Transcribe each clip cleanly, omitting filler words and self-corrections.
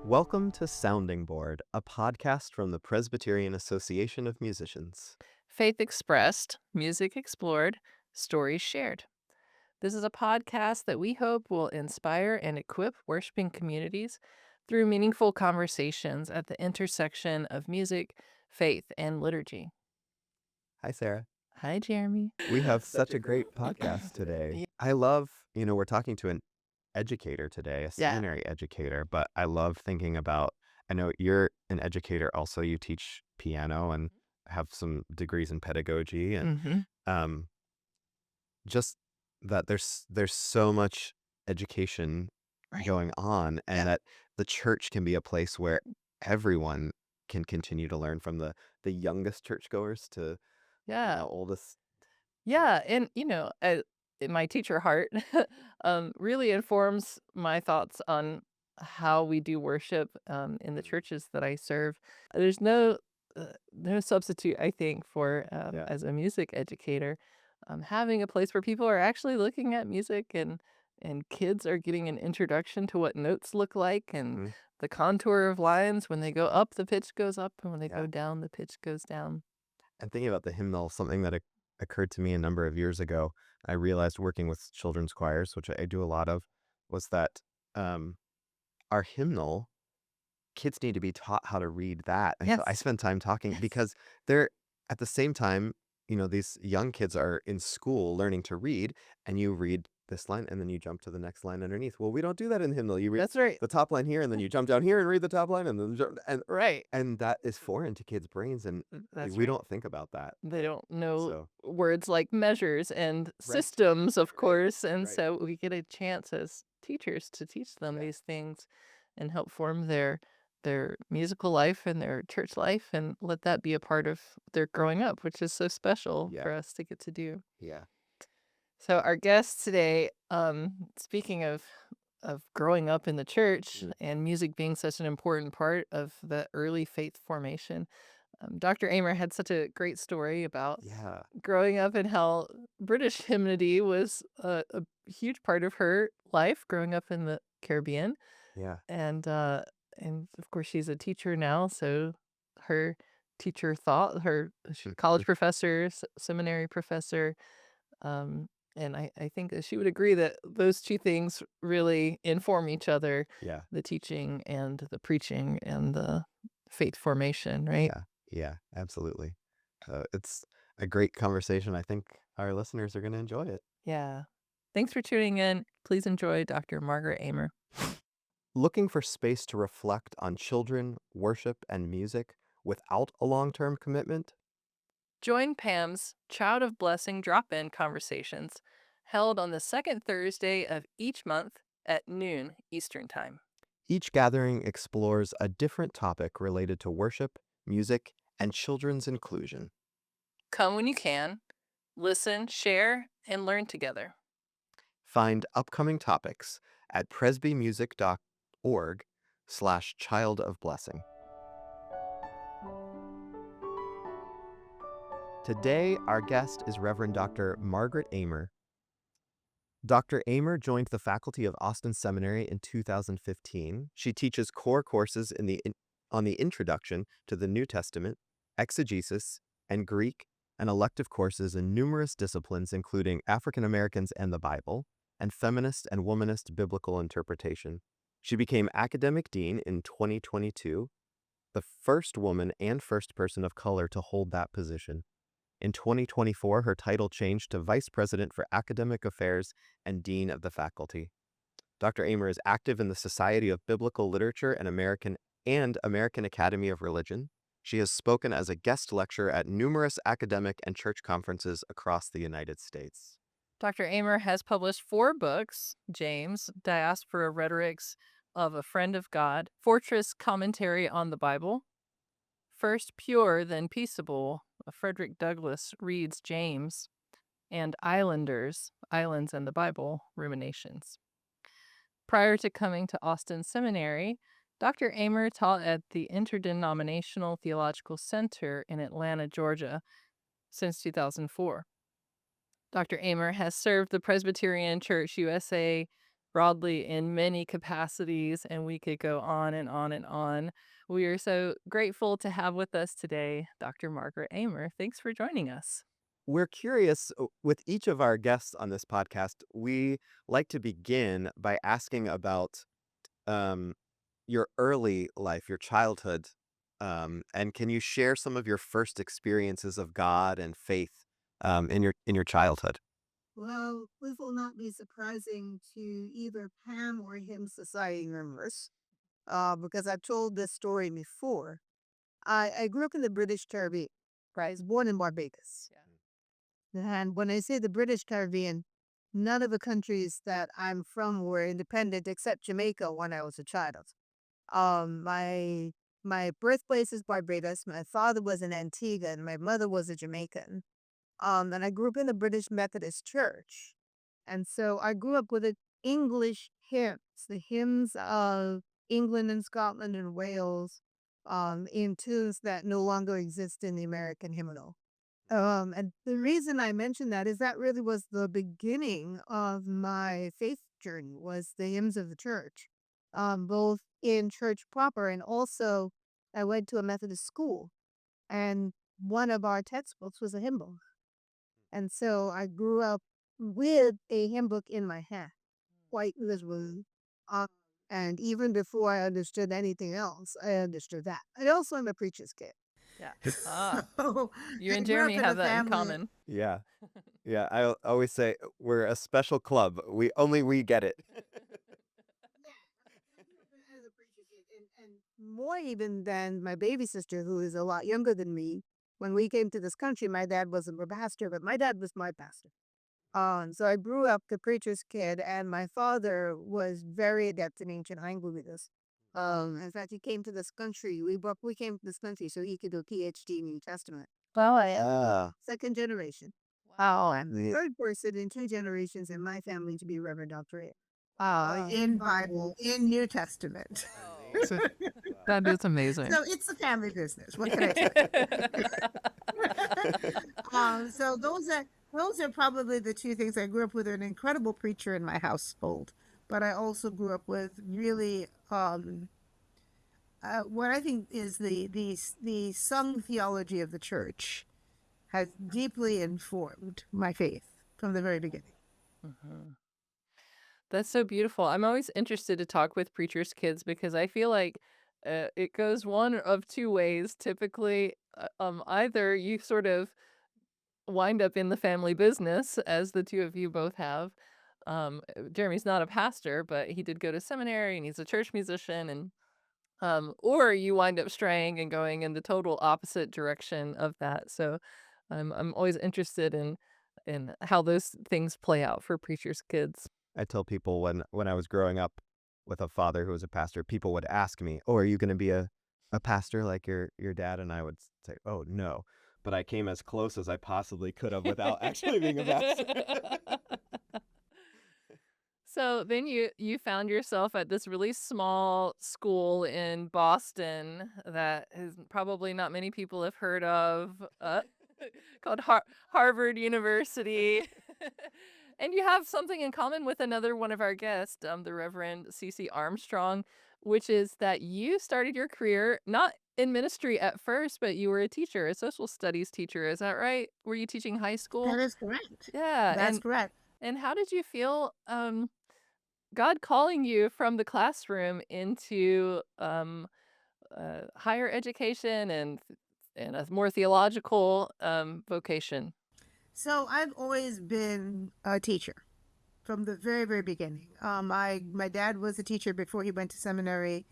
Welcome to Sounding Board, a podcast from the Presbyterian Association of Musicians. Faith expressed, music explored, stories shared. This is a podcast that we hope will inspire and equip worshiping communities through meaningful conversations at the intersection of music, faith, and liturgy. Hi, Sarah. Hi, Jeremy. We have such a great podcast today. Yeah. I love, we're talking to an educator today, a Yeah. seminary educator, but I love thinking about, I know you're an educator also, you teach piano and have some degrees in pedagogy and Mm-hmm. um, just that there's so much education Right. going on and Yeah. that the church can be a place where everyone can continue to learn from the youngest churchgoers to Yeah. oldest. Yeah. And, my teacher heart really informs my thoughts on how we do worship in the churches that I serve. There's no substitute, I think, for Yeah. as a music educator, having a place where people are actually looking at music and kids are getting an introduction to what notes look like and Mhm. the contour of lines. When they go up, the pitch goes up, and when they Yeah. go down, the pitch goes down. And thinking about the hymnal, something that occurred to me a number of years ago, I realized working with children's choirs, which I do a lot of, was that um, our hymnal kids need to be taught how to read that. And so I Yes. spend time talking Yes. because they're at the same time, these young kids are in school learning to read, and you read this line and then you jump to the next line underneath. Well, we don't do that in hymnal. You read That's right. the top line here and then you jump down here and read the top line and then jump, Right. and that is foreign to kids' brains and That's we right. don't think about that. They don't know So, words like measures and right, systems, of right, course, and right. so we get a chance as teachers to teach them Yeah. these things and help form their musical life and their church life and let that be a part of their growing up, which is so special Yeah. for us to get to do. Yeah. So our guest today, speaking of growing up in the church Mm. and music being such an important part of the early faith formation, Dr. Aymer had such a great story about Yeah. growing up and how British hymnody was a huge part of her life growing up in the Caribbean. Yeah. And and of course she's a teacher now, so her teacher thought her college professor, seminary professor, um, and I think that she would agree that those two things really inform each other, Yeah. the teaching and the preaching and the faith formation, right? Yeah. Yeah. Absolutely. It's a great conversation. I think our listeners are going to enjoy it. Yeah. Thanks for tuning in. Please enjoy Dr. Margaret Aymer. Looking for space to reflect on children, worship, and music without a long-term commitment? Join Pam's Child of Blessing drop-in conversations held on the second Thursday of each month at noon Eastern Time. Each gathering explores a different topic related to worship, music, and children's inclusion. Come when you can, listen, share, and learn together. Find upcoming topics at presbymusic.org/child of blessing. Today, our guest is Reverend Dr. Margaret Aymer. Dr. Aymer joined the faculty of Austin Seminary in 2015. She teaches core courses on the introduction to the New Testament, exegesis, and Greek, and elective courses in numerous disciplines including African Americans and the Bible, and feminist and womanist biblical interpretation. She became academic dean in 2022, the first woman and first person of color to hold that position. In 2024, her title changed to Vice President for Academic Affairs and Dean of the Faculty. Dr. Aymer is active in the Society of Biblical Literature and American Academy of Religion. She has spoken as a guest lecturer at numerous academic and church conferences across the United States. Dr. Aymer has published 4 books: James, Diaspora Rhetorics of a Friend of God, Fortress Commentary on the Bible, First Pure, Then Peaceable, Frederick Douglass reads James, and Islanders, Islands and the Bible, Ruminations. Prior to coming to Austin Seminary, Dr. Aymer taught at the Interdenominational Theological Center in Atlanta, Georgia, since 2004. Dr. Aymer has served the Presbyterian Church USA broadly in many capacities, and we could go on and on and on. We are so grateful to have with us today Dr. Margaret Aymer. Thanks for joining us. We're curious with each of our guests on this podcast, we like to begin by asking about um, your early life, your childhood. And can you share some of your first experiences of God and faith in your childhood? Well, this will not be surprising to either Pam or him society members, because I've told this story before. I grew up in the British Caribbean. Right. I was born in Barbados. And when I say the British Caribbean, none of the countries that I'm from were independent except Jamaica when I was a child. My birthplace is Barbados. My father was an Antigua and my mother was a Jamaican. And I grew up in the British Methodist Church. And so I grew up with the English hymns, the hymns of England and Scotland and Wales, in tunes that no longer exist in the American hymnal. And the reason I mention that is that really was the beginning of my faith journey was the hymns of the church, both in church proper and also I went to a Methodist school and one of our textbooks was a hymn book. And so I grew up with a hymn book in my hand, quite literally. Uh, and even before I understood anything else, I understood that. I also am a preacher's kid. Yeah. Ah, So you I and grew up Jeremy in a have that in family. common. Yeah. Yeah. Always say we're a special club. We get it. As a preacher's kid, and more even than my baby sister, who is a lot younger than me. When we came to this country, my dad wasn't a pastor, but my dad was my pastor. So I grew up the preacher's kid, and my father was very adept in ancient languages. In fact, he came to this country. We came to this country so he could do a PhD in New Testament. Well, I am Ah, second generation. Wow. Oh, I'm the yeah. third person in two generations in my family to be Reverend Doctorate. Wow. In Bible, in New Testament. So that is amazing. So it's a family business. What can I tell you? So those are probably the two things. I grew up with an incredible preacher in my household, but I also grew up with really what I think is the sung theology of the church has deeply informed my faith from the very beginning. Mhm. That's so beautiful. I'm always interested to talk with preachers' kids because I feel like it goes one of two ways. Typically, either you sort of wind up in the family business, as the two of you both have. Jeremy's not a pastor, but he did go to seminary and he's a church musician, and or you wind up straying and going in the total opposite direction of that. So, I'm always interested in how those things play out for preachers' kids. I tell people when I was growing up with a father who was a pastor, people would ask me, "Oh, are you going to be a pastor like your dad?" And I would say, "Oh, no." But I came as close as I possibly could have without actually being a pastor. So then you found yourself at this really small school in Boston that is probably not many people have heard of, called Harvard University. And you have something in common with another one of our guests, the Reverend C.C. Armstrong, which is that you started your career not in ministry at first, but you were a teacher, a social studies teacher. Is that right? Were you teaching high school? That is correct. Yeah, That's correct. and how did you feel, God calling you from the classroom into, higher education and a more theological, vocation? So I've always been a teacher from the very, very beginning. My dad was a teacher before he went to seminary.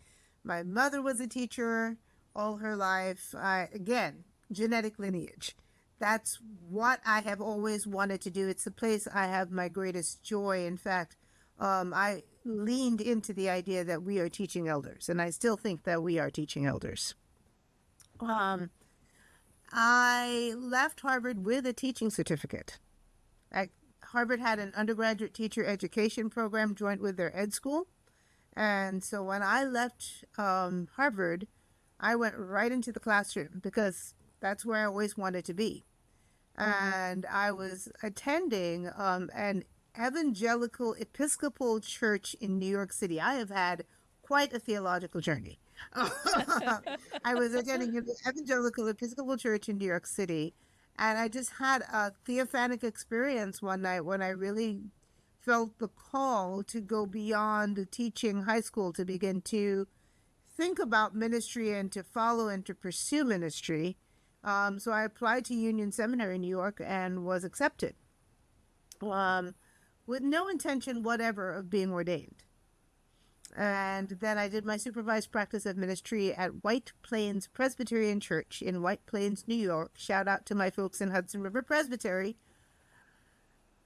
My mother was a teacher all her life. Again, genetic lineage. That's what I have always wanted to do. It's the place I have my greatest joy. In fact, I leaned into the idea that we are teaching elders, and I still think that we are teaching elders. Um, I left Harvard with a teaching certificate. Harvard had an undergraduate teacher education program joint with their ed school. And so when I left Harvard, I went right into the classroom because that's where I always wanted to be. And I was attending an Evangelical Episcopal Church in New York City. I have had quite a theological journey. I was attending an Evangelical Episcopal Church in New York City, and I just had a theophanic experience one night when I really felt the call to go beyond teaching high school to begin to think about ministry and to follow and to pursue ministry. So I applied to Union Seminary in New York and was accepted, with no intention whatever of being ordained. And then I did my supervised practice of ministry at White Plains Presbyterian Church in White Plains, New York. Shout out to my folks in Hudson River Presbytery.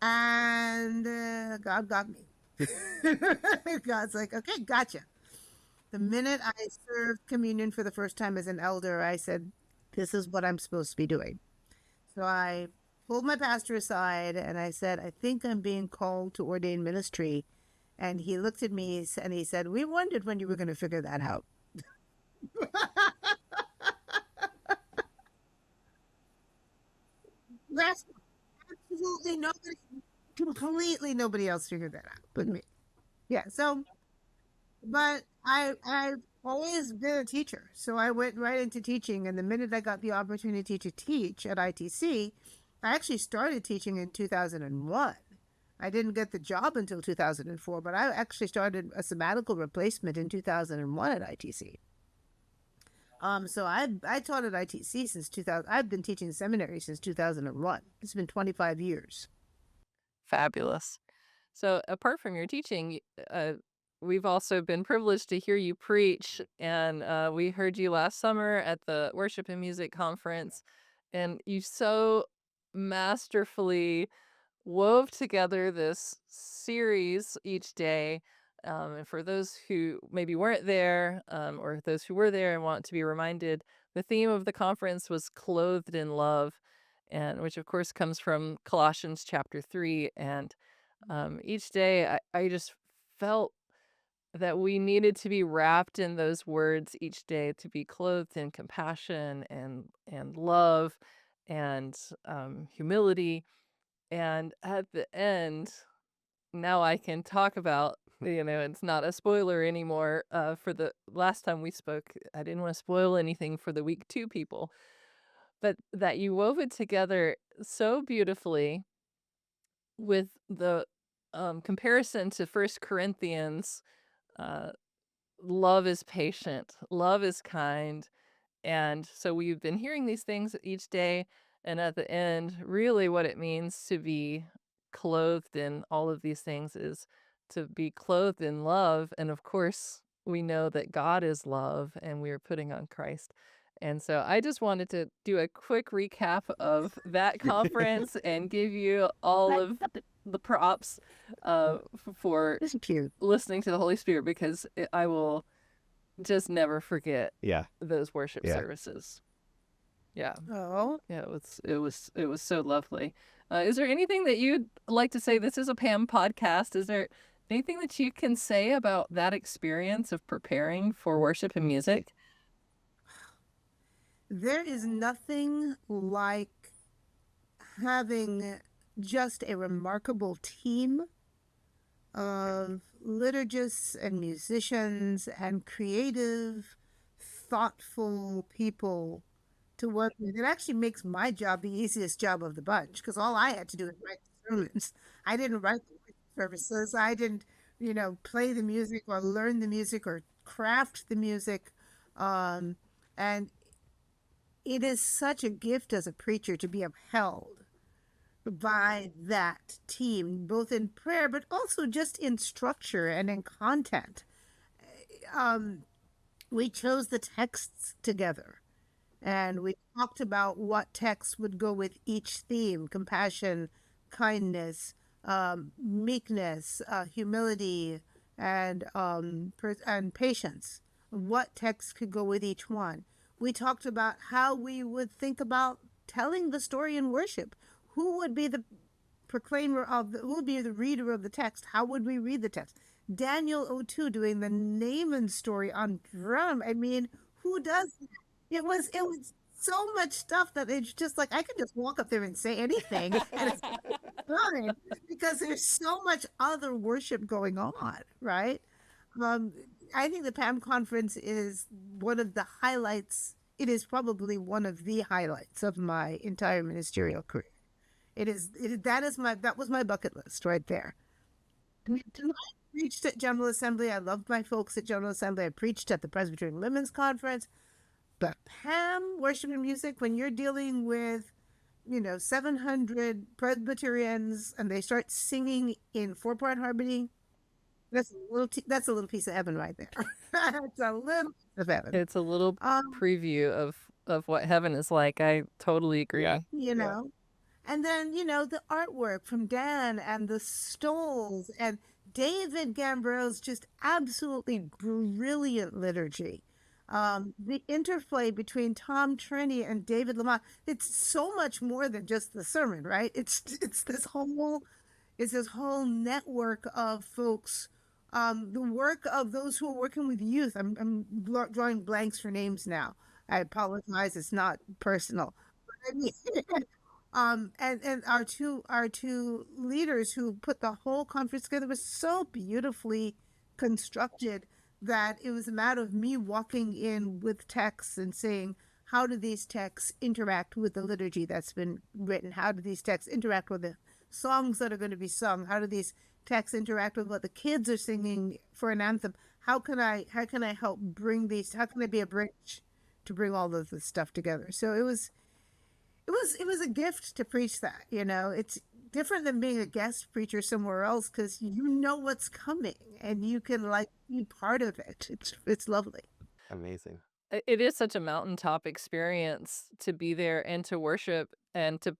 And God got me. God's like, okay, gotcha. The minute I served communion for the first time as an elder, I said, this is what I'm supposed to be doing. So I pulled my pastor aside and I said, I think I'm being called to ordain ministry. And he looked at me and he said, we wondered when you were going to figure that out. That's absolutely nobody, completely nobody else figured that out but me. Yeah. So, but I've always been a teacher. So I went right into teaching. And the minute I got the opportunity to teach at ITC, I actually started teaching in 2001. I didn't get the job until 2004, but I actually started a sabbatical replacement in 2001 at ITC. So I taught at ITC since 2000. I've been teaching seminary since 2001. It's been 25 years. Fabulous. So, apart from your teaching, we've also been privileged to hear you preach, and we heard you last summer at the Worship and Music Conference, and you so masterfully wove together this series each day. And for those who maybe weren't there, or those who were there and want to be reminded, the theme of the conference was clothed in love, and which of course comes from Colossians chapter 3. And each day I just felt that we needed to be wrapped in those words each day, to be clothed in compassion and love and humility. And at the end, now I can talk about, it's not a spoiler anymore. For the last time we spoke, I didn't want to spoil anything for the week 2 people, but that you wove it together so beautifully with the comparison to First Corinthians. uh, Love is patient, love is kind. And so we've been hearing these things each day, and at the end, really what it means to be clothed in all of these things is to be clothed in love. And of course, we know that God is love, and we are putting on Christ. And so I just wanted to do a quick recap of that conference and give you all of the props for Isn't cute? listening to the Holy Spirit, because I will just never forget Yeah. those worship Yeah. services. Yeah. Oh, Yeah, it was so lovely. Is there anything that you'd like to say? This is a Pam podcast. Is there anything that you can say about that experience of preparing for worship and music? there is nothing like having just a remarkable team of liturgists and musicians and creative, thoughtful people to work with. It actually makes my job the easiest job of the bunch because all I had to do was write the sermons. I didn't write the services. I didn't, play the music or learn the music or craft the music. And it is such a gift as a preacher to be upheld by that team, both in prayer, but also just in structure and in content. We chose the texts together and we talked about what text would go with each theme: compassion, kindness, meekness, humility, and patience. What text could go with each one? We talked about how we would think about telling the story in worship. Who would be the proclaimer who would be the reader of the text? How would we read the text? Daniel O2 doing the Naaman story on drum. I mean, who does that? It was so much stuff that it's just like I could just walk up there and say anything and it's fine because there's so much other worship going on, right? Um, I think the PAM conference is one of the highlights. It is probably one of the highlights of my entire ministerial career. That was my bucket list right there. I preached at General Assembly. I loved my folks at General Assembly. I preached at the Presbyterian Women's Conference. But PAM, worship and music, when you're dealing with 700 Presbyterians and they start singing in four-part harmony, that's a little piece of heaven right there. That's a little piece of heaven. It's a little Um, preview of what heaven is like. I totally agree. Yeah. you know, and then, the artwork from Dan and the stoles and David Gambro's just absolutely brilliant liturgy. The interplay between Tom Trini and David Lamont, it's so much more than just the sermon, right? It's this whole network of folks. The work of those who are working with youth. I'm drawing blanks for names now. I apologize. It's not personal. But I mean, and our two leaders who put the whole conference together was so beautifully constructed that it was a matter of me walking in with texts and saying, how do these texts interact with the liturgy that's been written? How do these texts interact with the songs that are going to be sung? How do these texts interact with what the kids are singing for an anthem? How can I help bring these? How can I be a bridge to bring all of this stuff together? So it was a gift to preach that. It's different than being a guest preacher somewhere else because you know what's coming and you can like be part of it. It's lovely. Amazing. It is such a mountaintop experience to be there and to worship and to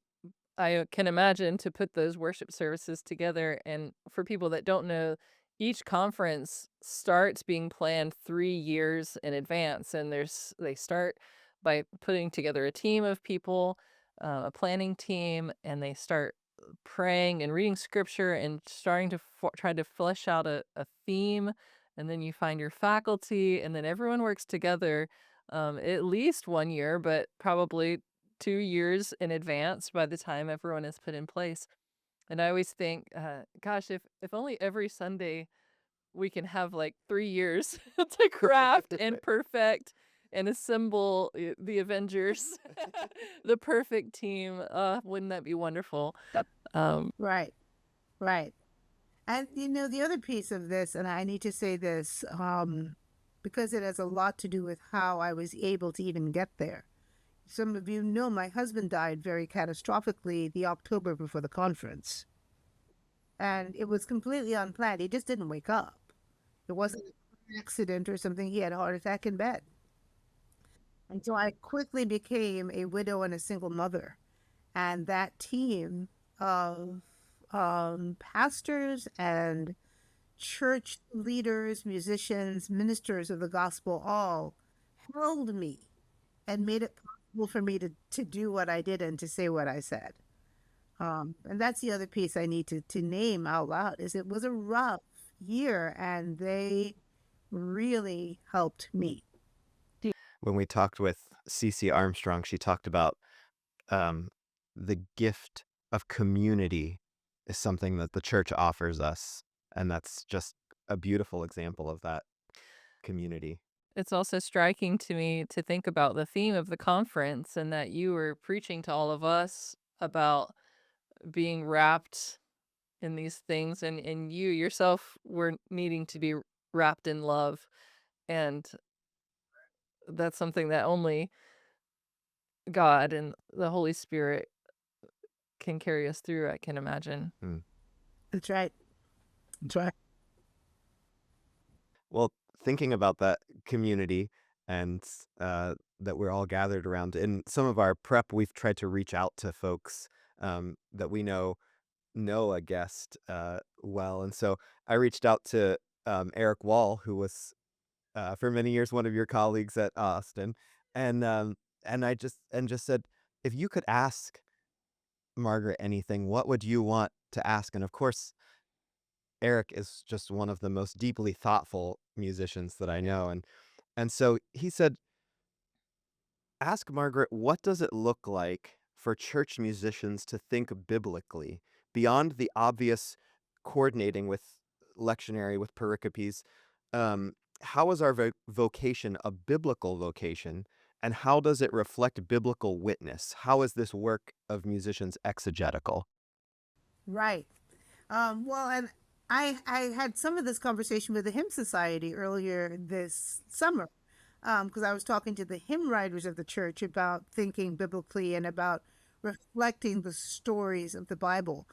I can imagine to put those worship services together. And for people that don't know, each conference starts being planned 3 years in advance. And they start by putting together a team of people, a planning team, and they start praying and reading scripture and starting to try to flesh out a theme. And then you find your faculty, and then everyone works together at least 1 year, but probably 2 years in advance by the time everyone is put in place. And I always think, gosh, if only every Sunday we can have like 3 years to craft and perfect and assemble the Avengers, the perfect team. Wouldn't that be wonderful? Um, Right, right. And the other piece of this, and I need to say this, because it has a lot to do with how I was able to even get there. Some of you know my husband died very catastrophically the October before the conference. And it was completely unplanned. He just didn't wake up. It wasn't an accident or something. He had a heart attack in bed. And so I quickly became a widow and a single mother. And that team of pastors and church leaders, musicians, ministers of the gospel all held me and made it possible for me to do what I did and to say what I said. And that's the other piece I need to name out loud is it was a rough year and they really helped me. When we talked with Cece Armstrong, she talked about um, the gift of community is something that the church offers us. And that's just a beautiful example of that community. it's also striking to me to think about the theme of the conference and that you were preaching to all of us about being wrapped in these things and you yourself were needing to be wrapped in love. And that's something that only God and the Holy Spirit can carry us through, I can imagine. Mm. That's right. That's right. Well, thinking about that community and that we're all gathered around, in some of our prep, we've tried to reach out to folks that we know a guest well. And so I reached out to Eric Wall, who was for many years one of your colleagues at Austin, and I just said, if you could ask Margaret anything, what would you want to ask? And of course, Eric is just one of the most deeply thoughtful musicians that I know, and so he said, ask Margaret, what does it look like for church musicians to think biblically beyond the obvious coordinating with lectionary, with pericopes? Um, how is our vocation a biblical vocation? And how does it reflect biblical witness? How is this work of musicians exegetical? Right. Well, and I had some of this conversation with the Hymn Society earlier this summer, because I was talking to the hymn writers of the church about thinking biblically and about reflecting the stories of the Bible.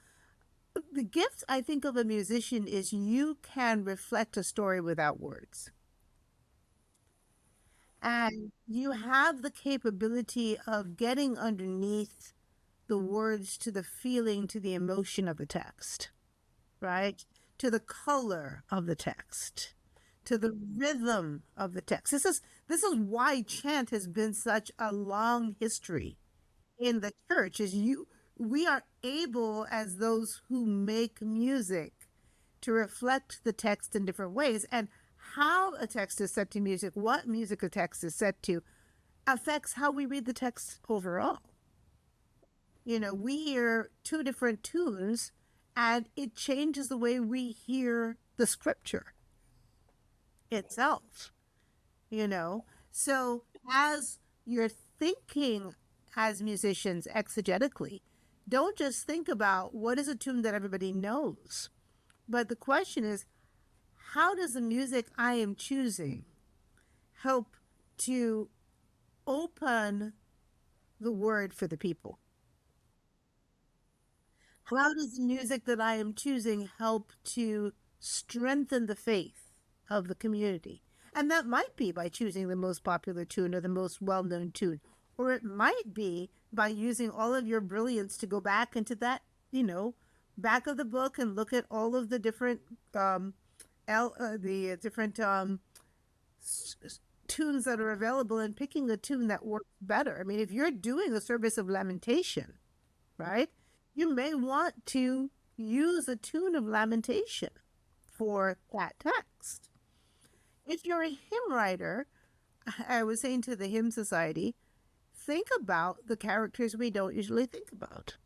The gift, I think, of a musician is you can reflect a story without words. And you have the capability of getting underneath the words to the feeling, to the emotion of the text, right? To the color of the text, to the rhythm of the text. This is why chant has been such a long history in the church. Is we are able, as those who make music, to reflect the text in different ways, and how a text is set to music, what music a text is set to, affects how we read the text overall. We hear two different tunes and it changes the way we hear the scripture itself, you know. So as you're thinking as musicians exegetically, don't just think about what is a tune that everybody knows, but the question is, how does the music I am choosing help to open the word for the people? How does the music that I am choosing help to strengthen the faith of the community? And that might be by choosing the most popular tune or the most well known tune. Or it might be by using all of your brilliance to go back into that, back of the book and look at all of the different tunes that are available and picking a tune that works better. I mean, if you're doing a service of lamentation, right, you may want to use a tune of lamentation for that text. If you're a hymn writer, I was saying to the Hymn Society, think about the characters we don't usually think about.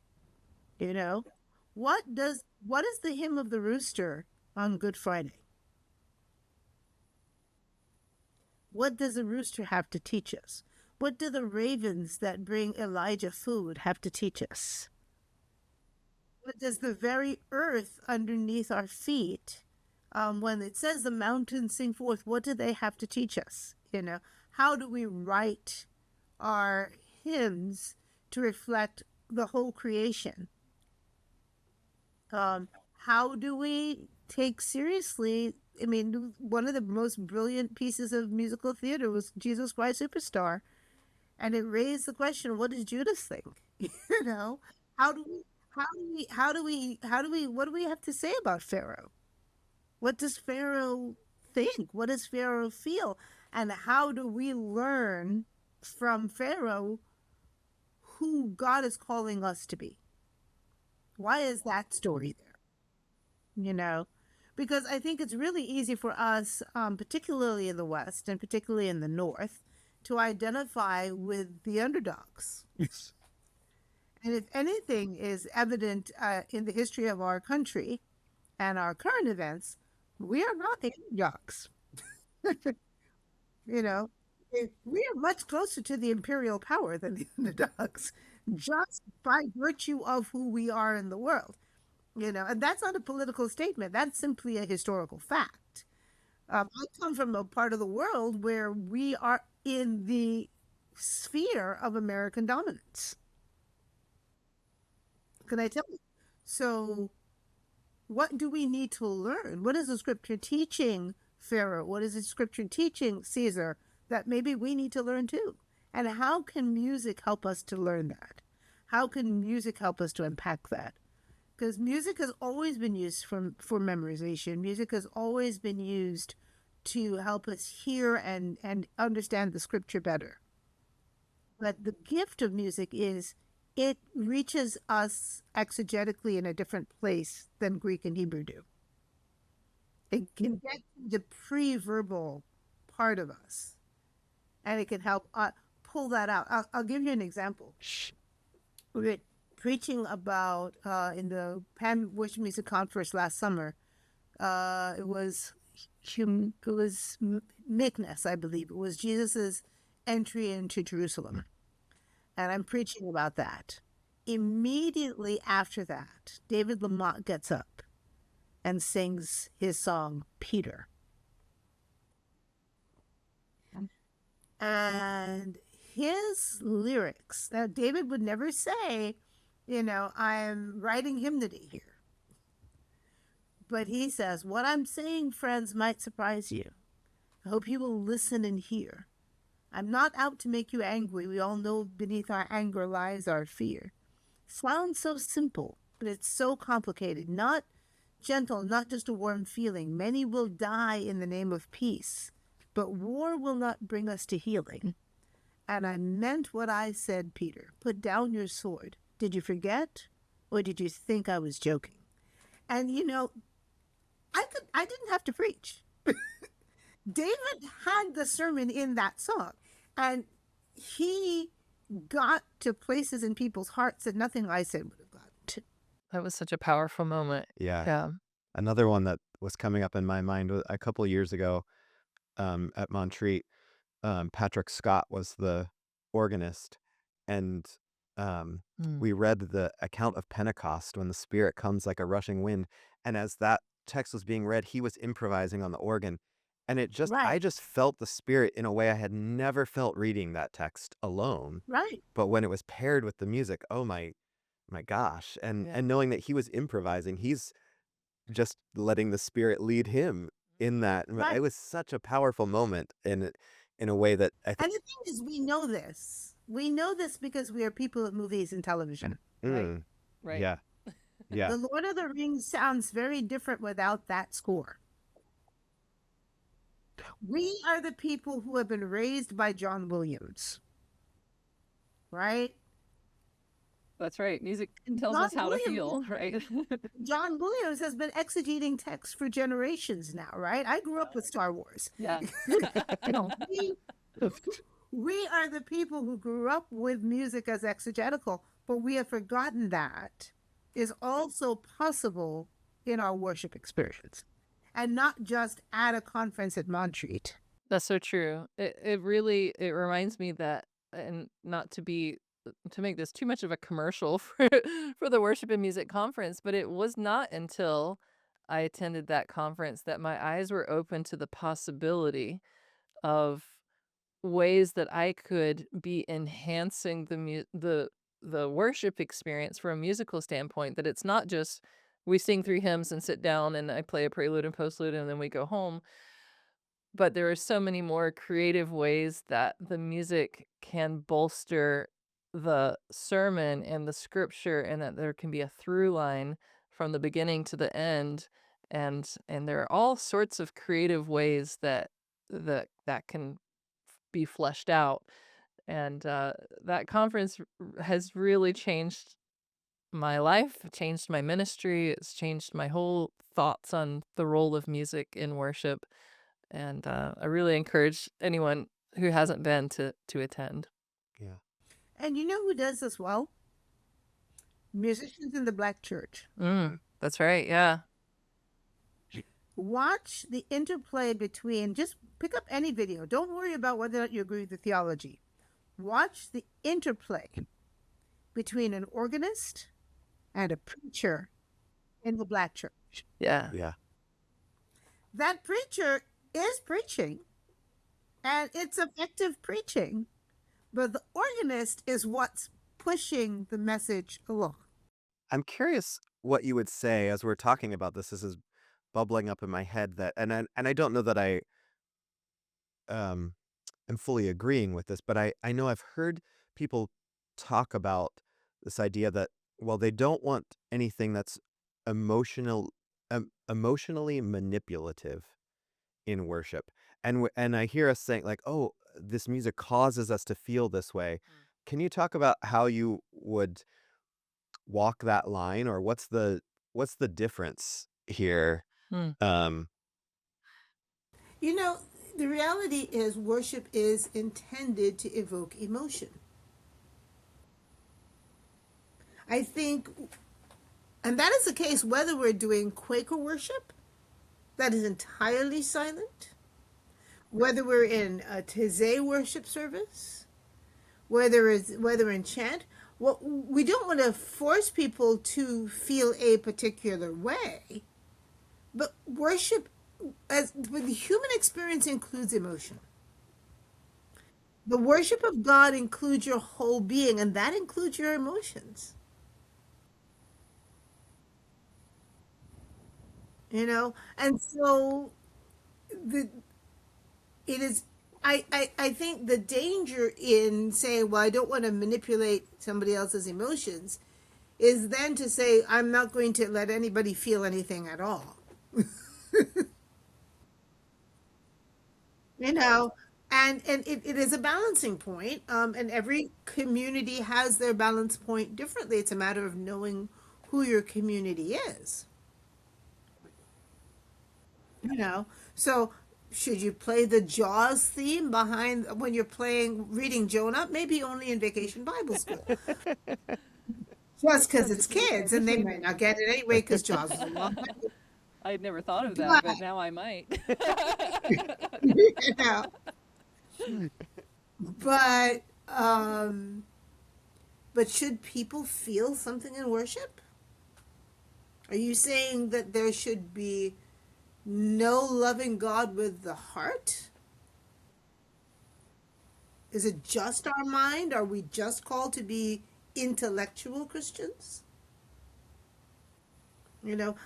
You know, what is the hymn of the rooster on Good Friday? What does the rooster have to teach us? What do the ravens that bring Elijah food have to teach us? What does the very earth underneath our feet, when it says the mountains sing forth, what do they have to teach us? How do we write our hymns to reflect the whole creation? How do we take seriously? I mean, one of the most brilliant pieces of musical theater was Jesus Christ Superstar, and it raised the question: what does Judas think? you know, how do we, what do we have to say about Pharaoh? What does Pharaoh think? What does Pharaoh feel? And how do we learn from Pharaoh who God is calling us to be? Why is that story there? Because I think it's really easy for us, particularly in the West and particularly in the North, to identify with the underdogs. Yes. And if anything is evident in the history of our country and our current events, we are not the underdogs. you know, we are much closer to the imperial power than the underdogs, just by virtue of who we are in the world. And that's not a political statement. That's simply a historical fact. I come from a part of the world where we are in the sphere of American dominance. Can I tell you? So, what do we need to learn? What is the scripture teaching Pharaoh? What is the scripture teaching Caesar that maybe we need to learn too? And how can music help us to learn that? How can music help us to unpack that? Because music has always been used for memorization. Music has always been used to help us hear and understand the scripture better. But the gift of music is it reaches us exegetically in a different place than Greek and Hebrew do. It can get the pre-verbal part of us, and it can help pull that out. I'll give you an example. We were preaching about in the Pan Worship Music Conference last summer. It was meekness, I believe. It was Jesus's entry into Jerusalem, and I'm preaching about that. Immediately after that, David Lamont gets up and sings his song Peter. And his lyrics, now David would never say, I'm writing hymnody here. But he says, what I'm saying, friends, might surprise you. I hope you will listen and hear. I'm not out to make you angry. We all know beneath our anger lies our fear. Sounds so simple, but it's so complicated. Not gentle, not just a warm feeling. Many will die in the name of peace, but war will not bring us to healing. And I meant what I said, Peter. Put down your sword. Did you forget? Or did you think I was joking? And I didn't have to preach. David had the sermon in that song. And he got to places in people's hearts that nothing I said would have gotten to. That was such a powerful moment. Yeah. Yeah. Another one that was coming up in my mind was a couple years ago at Montreat. Patrick Scott was the organist, and we read the account of Pentecost when the Spirit comes like a rushing wind. And as that text was being read, he was improvising on the organ. And I Right, just felt the Spirit in a way I had never felt reading that text alone. right. But when it was paired with the music, oh my gosh. And Yeah. knowing that he was improvising, he's just letting the Spirit lead him in that. Right. It was such a powerful moment in a way that I think. And the thing is, we know this. We know this because we are people of movies and television. Right. Right. Yeah. Yeah. The Lord of the Rings sounds very different without that score. We are the people who have been raised by John Williams, right? That's right. Music tells John us how to Williams, feel, right? John Williams has been exegeting text for generations now, right? I grew up with Star Wars. Yeah. we, we are the people who grew up with music as exegetical, but we have forgotten that is also possible in our worship experience and not just at a conference at Montreat. That's so true. It reminds me that, and not to make this too much of a commercial for the worship and music conference, but it was not until I attended that conference that my eyes were open to the possibility of ways that I could be enhancing the worship experience from a musical standpoint, that it's not just we sing 3 hymns and sit down and I play a prelude and postlude and then we go home, but there are so many more creative ways that the music can bolster the sermon and the scripture, and that there can be a through line from the beginning to the end, and there are all sorts of creative ways that can be fleshed out, and, that conference has really changed my life, changed my ministry, it's changed my whole thoughts on the role of music in worship. And, I really encourage anyone who hasn't been to attend. Yeah. And you know who does this well? Musicians in the Black church. That's right, yeah. Watch the interplay between, just pick up any video. Don't worry about whether or not you agree with the theology. Watch the interplay between an organist and a preacher in the Black church. Yeah. Yeah. That preacher is preaching, and it's effective preaching, but the organist is what's pushing the message along. I'm curious what you would say as we're talking about this. This is bubbling up in my head that, and I don't know that I am fully agreeing with this, but I know I've heard people talk about this idea that, well, they don't want anything that's emotionally manipulative in worship. And I hear us saying like, oh, this music causes us to feel this way. Can you talk about how you would walk that line, or what's the difference here? Hmm. You know, the reality is worship is intended to evoke emotion. I think, and that is the case whether we're doing Quaker worship, that is entirely silent, whether we're in a Taizé worship service, whether in chant. Well, we don't want to force people to feel a particular way, but worship, as but the human experience, includes emotion. The worship of God includes your whole being, and that includes your emotions. And so the it is. I think the danger in saying, well, I don't want to manipulate somebody else's emotions, is then to say, I'm not going to let anybody feel anything at all. you know and it is a balancing point, and every community has their balance point differently. It's a matter of knowing who your community is. So should you play the Jaws theme behind when you're playing reading Jonah? Maybe only in Vacation Bible School, just because it's kids and they might not get it anyway because Jaws is a long time. I'd never thought of that, But but now I might. you know, but but should people feel something in worship? Are you saying that there should be no loving God with the heart? Is it just our mind? Are we just called to be intellectual Christians?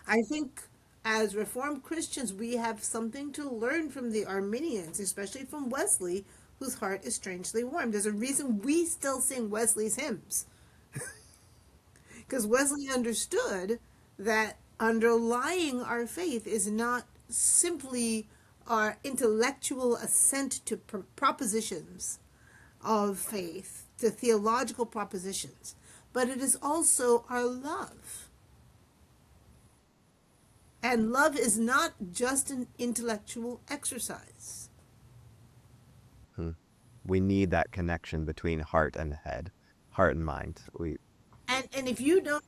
I think as Reformed Christians, we have something to learn from the Arminians, especially from Wesley, whose heart is strangely warm. There's a reason we still sing Wesley's hymns, because Wesley understood that underlying our faith is not simply our intellectual assent to propositions of faith, to theological propositions, but it is also our love. And love is not just an intellectual exercise. Hmm. We need that connection between heart and head, heart and mind. And if you don't,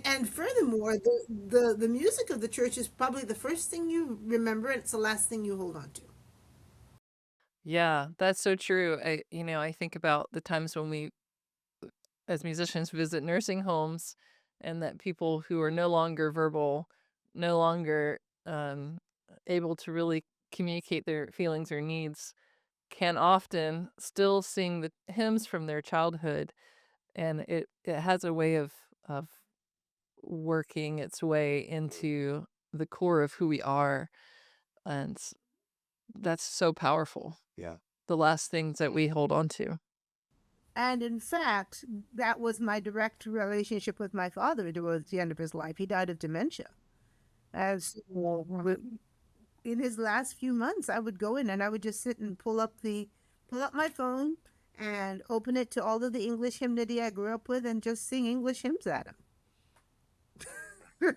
and furthermore, the music of the church is probably the first thing you remember, and it's the last thing you hold on to. Yeah, that's so true. I think about the times when we, as musicians, visit nursing homes, and that people who are no longer verbal, no longer um, able to really communicate their feelings or needs, can often still sing the hymns from their childhood, and it has a way of working its way into the core of who we are, and that's so powerful. Yeah. The last things that we hold on to. And in fact, that was my direct relationship with my father towards the end of his life. He died of dementia. As in his last few months, I would go in and I would just sit and pull up my phone and open it to all of the English hymnody I grew up with and just sing English hymns at him.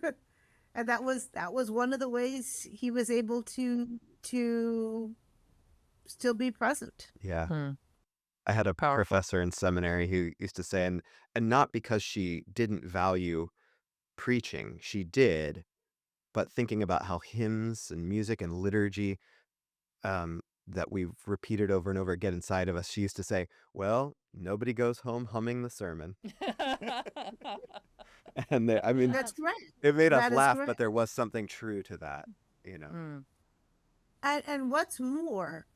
And that was one of the ways he was able to still be present. Yeah. Hmm. I had a Powerful. professor in seminary who used to say, and not because she didn't value preaching, she did, but thinking about how hymns and music and liturgy, that we've repeated over and over get inside of us, she used to say, well, nobody goes home humming the sermon. And I mean, That's correct. it made us That is laugh, but correct. there was something true to that, Mm. And what's more,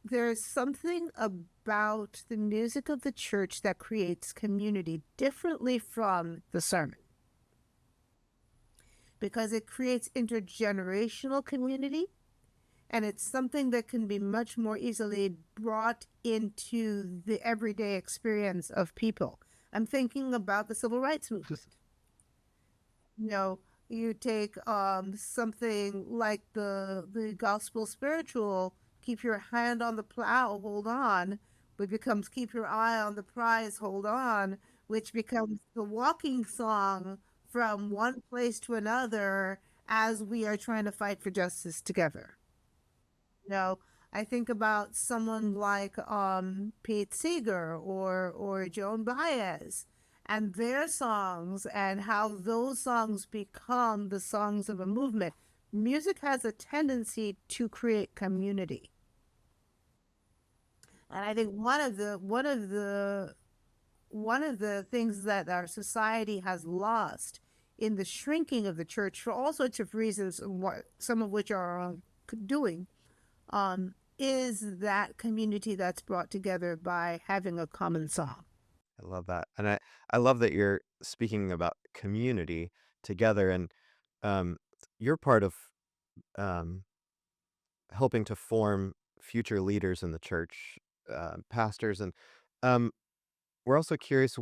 there's something about the music of the church that creates community differently from the sermon, because it creates intergenerational community, and it's something that can be much more easily brought into the everyday experience of people. I'm thinking about the civil rights movement. you know you take something like the gospel spiritual, keep your hand on the plow, hold on, which becomes keep your eye on the prize, hold on, which becomes the walking song from one place to another as we are trying to fight for justice together. I think about someone like Pete Seeger or Joan Baez and their songs and how those songs become the songs of a movement. Music has a tendency to create community. And I think one of the things that our society has lost in the shrinking of the church for all sorts of reasons, some of which are doing, is that community that's brought together by having a common song. I love that. And I love that you're speaking about community together, and um, you're part of um, helping to form future leaders in the church, pastors, and um, we're also curious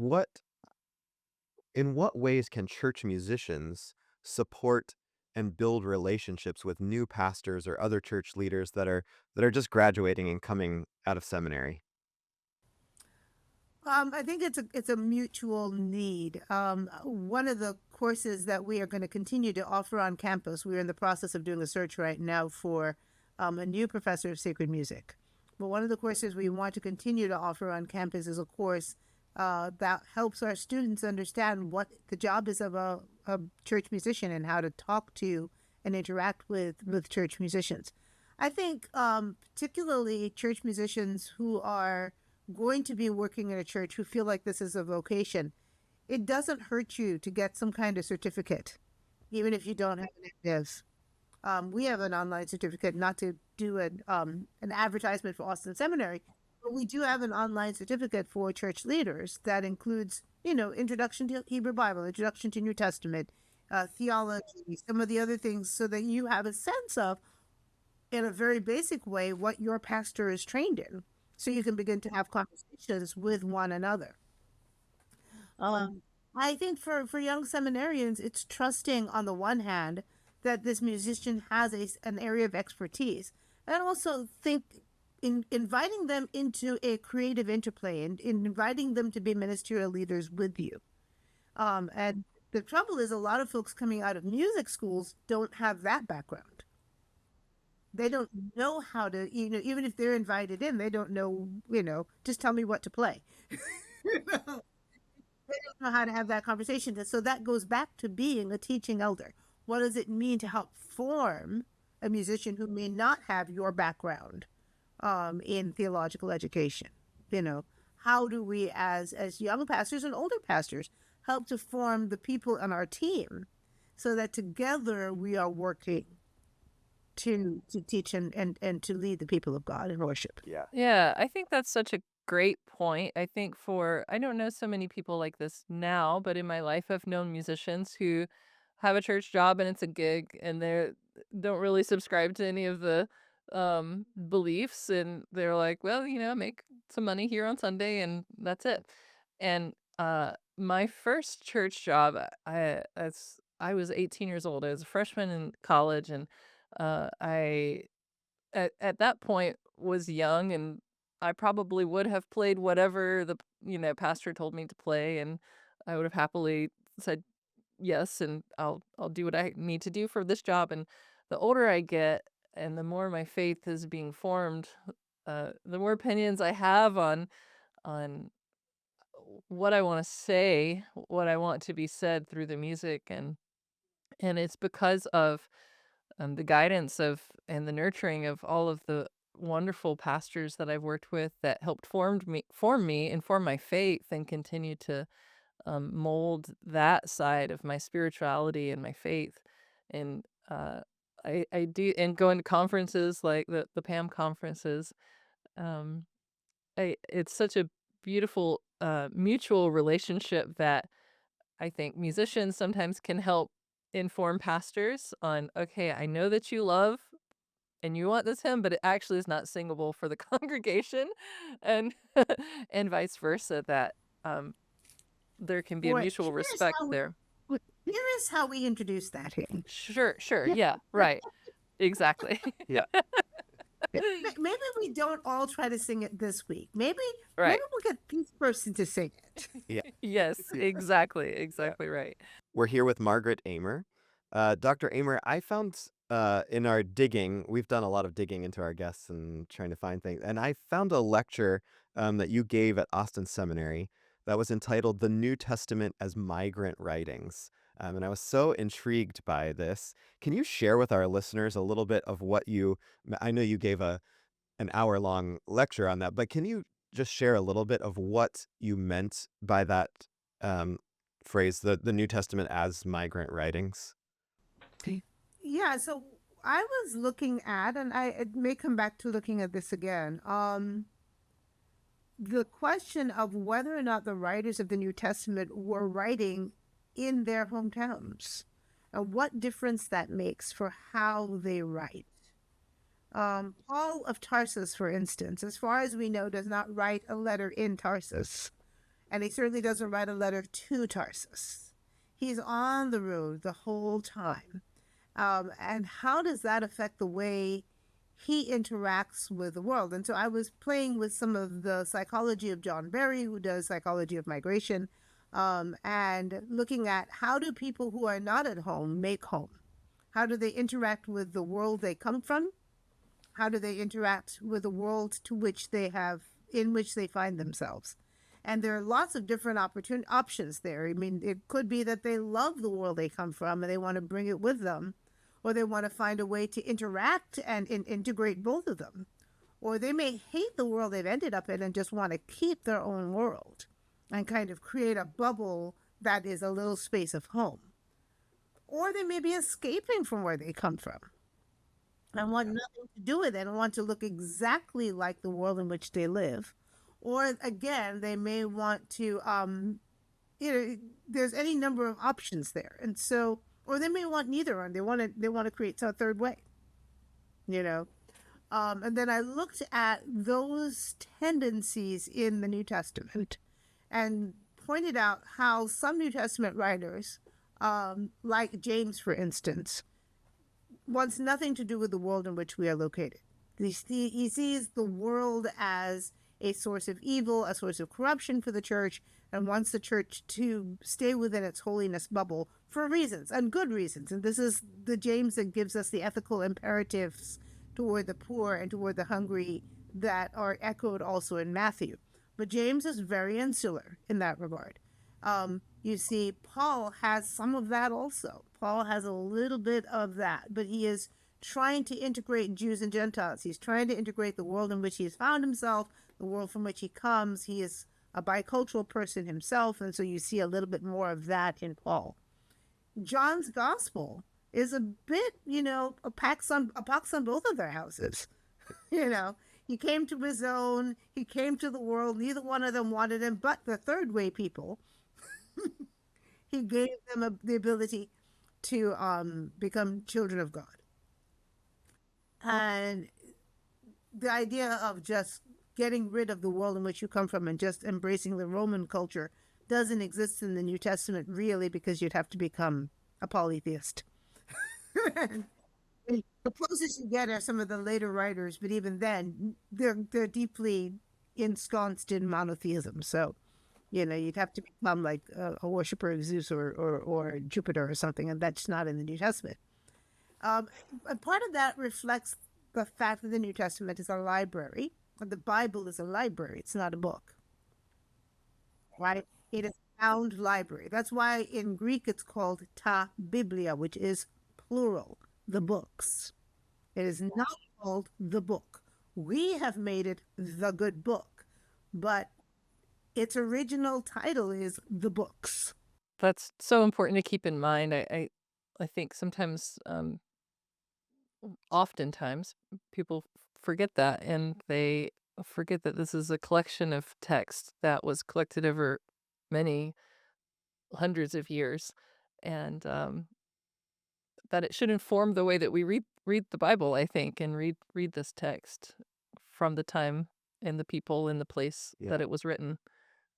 in what ways can church musicians support and build relationships with new pastors or other church leaders that are just graduating and coming out of seminary? I think it's a mutual need. One of the courses that we are going to continue to offer on campus, we're in the process of doing a search right now for a new professor of sacred music. But one of the courses we want to continue to offer on campus is a course that helps our students understand what the job is of a church musician and how to talk to and interact with church musicians. I think particularly church musicians who are going to be working in a church who feel like this is a vocation, it doesn't hurt you to get some kind of certificate, even if you don't have an MDiv. We have an online certificate, not to do an advertisement for Austin Seminary, but we do have an online certificate for church leaders that includes, introduction to Hebrew Bible, introduction to New Testament, theology, some of the other things, so that you have a sense of, in a very basic way, what your pastor is trained in, so you can begin to have conversations with one another. Um, I think for young seminarians, it's trusting on the one hand that this musician has an area of expertise, and also think in inviting them into a creative interplay and in inviting them to be ministerial leaders with you. And the trouble is, a lot of folks coming out of music schools don't have that background. They don't know how to, even if they're invited in, they don't know, just tell me what to play. They don't know how to have that conversation. And so that goes back to being a teaching elder. What does it mean to help form a musician who may not have your background in theological education? How do we, as young pastors and older pastors, help to form the people on our team so that together we are working to teach and to lead the people of God in worship? Yeah. Yeah, I think that's such a great point. I don't know so many people like this now, but in my life, I've known musicians who have a church job and it's a gig and they don't really subscribe to any of the beliefs. And they're like, well, make some money here on Sunday and that's it. And my first church job, I was 18 years old. I was a freshman in college and I at that point was young and I probably would have played whatever the pastor told me to play and I would have happily said yes and I'll do what I need to do for this job and the older I get and the more my faith is being formed the more opinions I have on what I want to say, what I want to be said through the music and it's because of the guidance of and the nurturing of all of the wonderful pastors that I've worked with that helped form me and form my faith and continue to mold that side of my spirituality and my faith. And I do and going to conferences like the PAM conferences. Um, it's such a beautiful mutual relationship that I think musicians sometimes can help inform pastors on, okay, I know that you love and you want this hymn, but it actually is not singable for the congregation, and and vice versa. That um, there can be a Boy, mutual respect there. here is how we introduce that hymn. Sure, sure, yeah, right, exactly, Yeah. Maybe we don't all try to sing it this week. Maybe right. we'll get this person to sing it. Yeah. Yes, Yeah. exactly right. We're here with Margaret Aymer. Dr. Aymer, I found in our digging, we've done a lot of digging into our guests and trying to find things. And I found a lecture that you gave at Austin Seminary that was entitled "The New Testament as Migrant Writings." And I was so intrigued by this. Can you share with our listeners a little bit of what I know you gave an hour-long lecture on that, but can you just share a little bit of what you meant by that um, phrase, the New Testament as migrant writings? Yeah, so I was looking at, and I may come back to looking at this again. The question of whether or not the writers of the New Testament were writing in their hometowns, and what difference that makes for how they write. Paul of Tarsus, for instance, as far as we know, does not write a letter in Tarsus, and he certainly doesn't write a letter to Tarsus. He's on the road the whole time. And how does that affect the way he interacts with the world? And so I was playing with some of the psychology of John Berry, who does psychology of migration, and looking at how do people who are not at home make home? How do they interact with the world they come from? How do they interact with the world to which they have in which they find themselves? And there are lots of different options there. I mean, it could be that they love the world they come from and they want to bring it with them, or they want to find a way to interact and integrate both of them. Or they may hate the world they've ended up in and just want to keep their own world and kind of create a bubble that is a little space of home. Or they may be escaping from where they come from and want nothing to do with it and want to look exactly like the world in which they live. Or again, they may want to, there's any number of options there. And so, or they may want neither, and they want to create a third way, you know. And then I looked at those tendencies in the New Testament and pointed out how some New Testament writers, like James, for instance, wants nothing to do with the world in which we are located. He sees the world as a source of evil, a source of corruption for the church, and wants the church to stay within its holiness bubble for reasons, and good reasons. And this is the James that gives us the ethical imperatives toward the poor and toward the hungry that are echoed also in Matthew. But James is very insular in that regard. You see, Paul has some of that also. Paul has a little bit of that, but he is trying to integrate Jews and Gentiles. He's trying to integrate the world in which he has found himself, the world from which he comes. He is a bicultural person himself, and so you see a little bit more of that in Paul. John's gospel is a bit, a pox on both of their houses. He came to his own, he came to the world, neither one of them wanted him, but the third way people, he gave them the ability to become children of God. And the idea of just getting rid of the world in which you come from and just embracing the Roman culture doesn't exist in the New Testament really, because you'd have to become a polytheist. The closest you get are some of the later writers, but even then, they're deeply ensconced in monotheism. So, you'd have to become like a worshiper of Zeus or Jupiter or something, and that's not in the New Testament. And part of that reflects the fact that the New Testament is a library. The Bible is a library. It's not a book, right? It is a bound library. That's why in Greek it's called ta biblia, which is plural, the books. It is not called the book. We have made it the good book, but its original title is the books. That's so important to keep in mind. I think sometimes, oftentimes, people forget that, and they forget that this is a collection of text that was collected over many hundreds of years, and that it should inform the way that we read the Bible, I think, and read this text from the time and the people and the place Yeah. that it was written.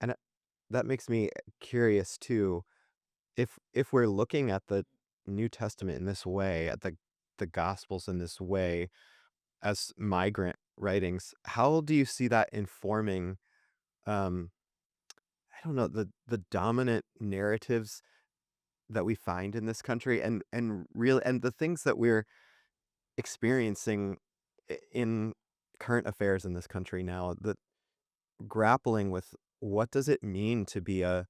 And that makes me curious too. If we're looking at the New Testament in this way, at the Gospels in this way as migrant writings, how do you see that informing um I don't know, the dominant narratives that we find in this country and the things that we're experiencing in current affairs in this country now, that grappling with what does it mean to be a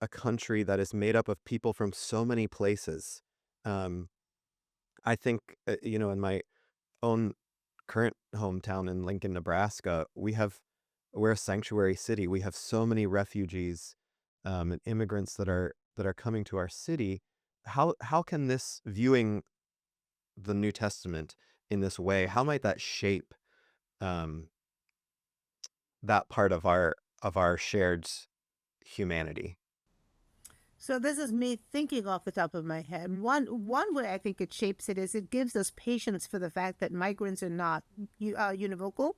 country that is made up of people from so many places. Um, I think, in my own current hometown in Lincoln, Nebraska, we're a sanctuary city. We have so many refugees and immigrants that are coming to our city. How can this viewing the New Testament in this way, how might that shape um, that part of our shared humanity? So this is me thinking off the top of my head. One way I think it shapes it is it gives us patience for the fact that migrants are not univocal,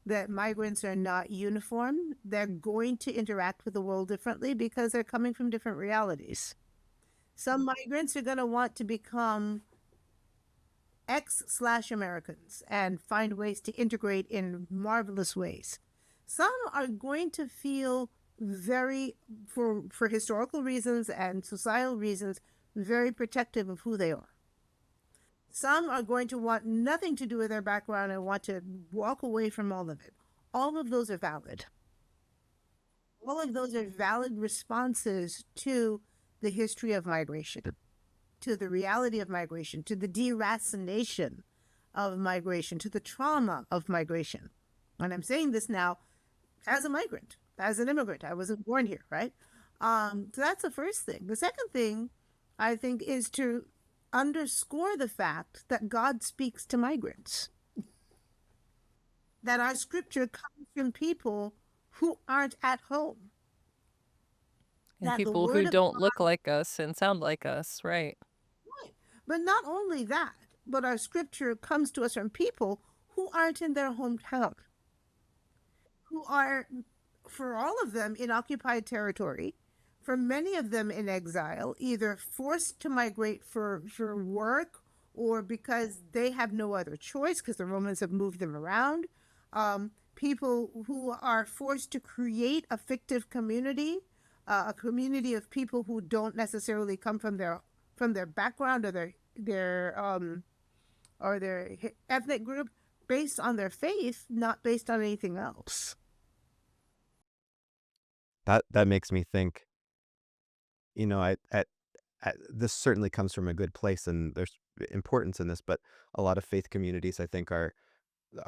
that migrants are not uniform. They're going to interact with the world differently because they're coming from different realities. Some migrants are going to want to become X/Americans and find ways to integrate in marvelous ways. Some are going to feel very, for historical reasons and societal reasons, very protective of who they are. Some are going to want nothing to do with their background and want to walk away from all of it. All of those are valid. All of those are valid responses to the history of migration, to the reality of migration, to the deracination of migration, to the trauma of migration. And I'm saying this now as a migrant, as an immigrant. I wasn't born here, right? So that's the first thing. The second thing, I think, is to underscore the fact that God speaks to migrants, that our scripture comes from people who aren't at home, And that the people who word of don't look like us and sound like us, right? God, but not only that, but our scripture comes to us from people who aren't in their hometown, who are, for all of them, in occupied territory, for many of them in exile, either forced to migrate for work or because they have no other choice because the Romans have moved them around. People who are forced to create a fictive community, a community of people who don't necessarily come from their background or their ethnic group, based on their faith, not based on anything else. That makes me think, this certainly comes from a good place, and there's importance in this, but a lot of faith communities, I think, our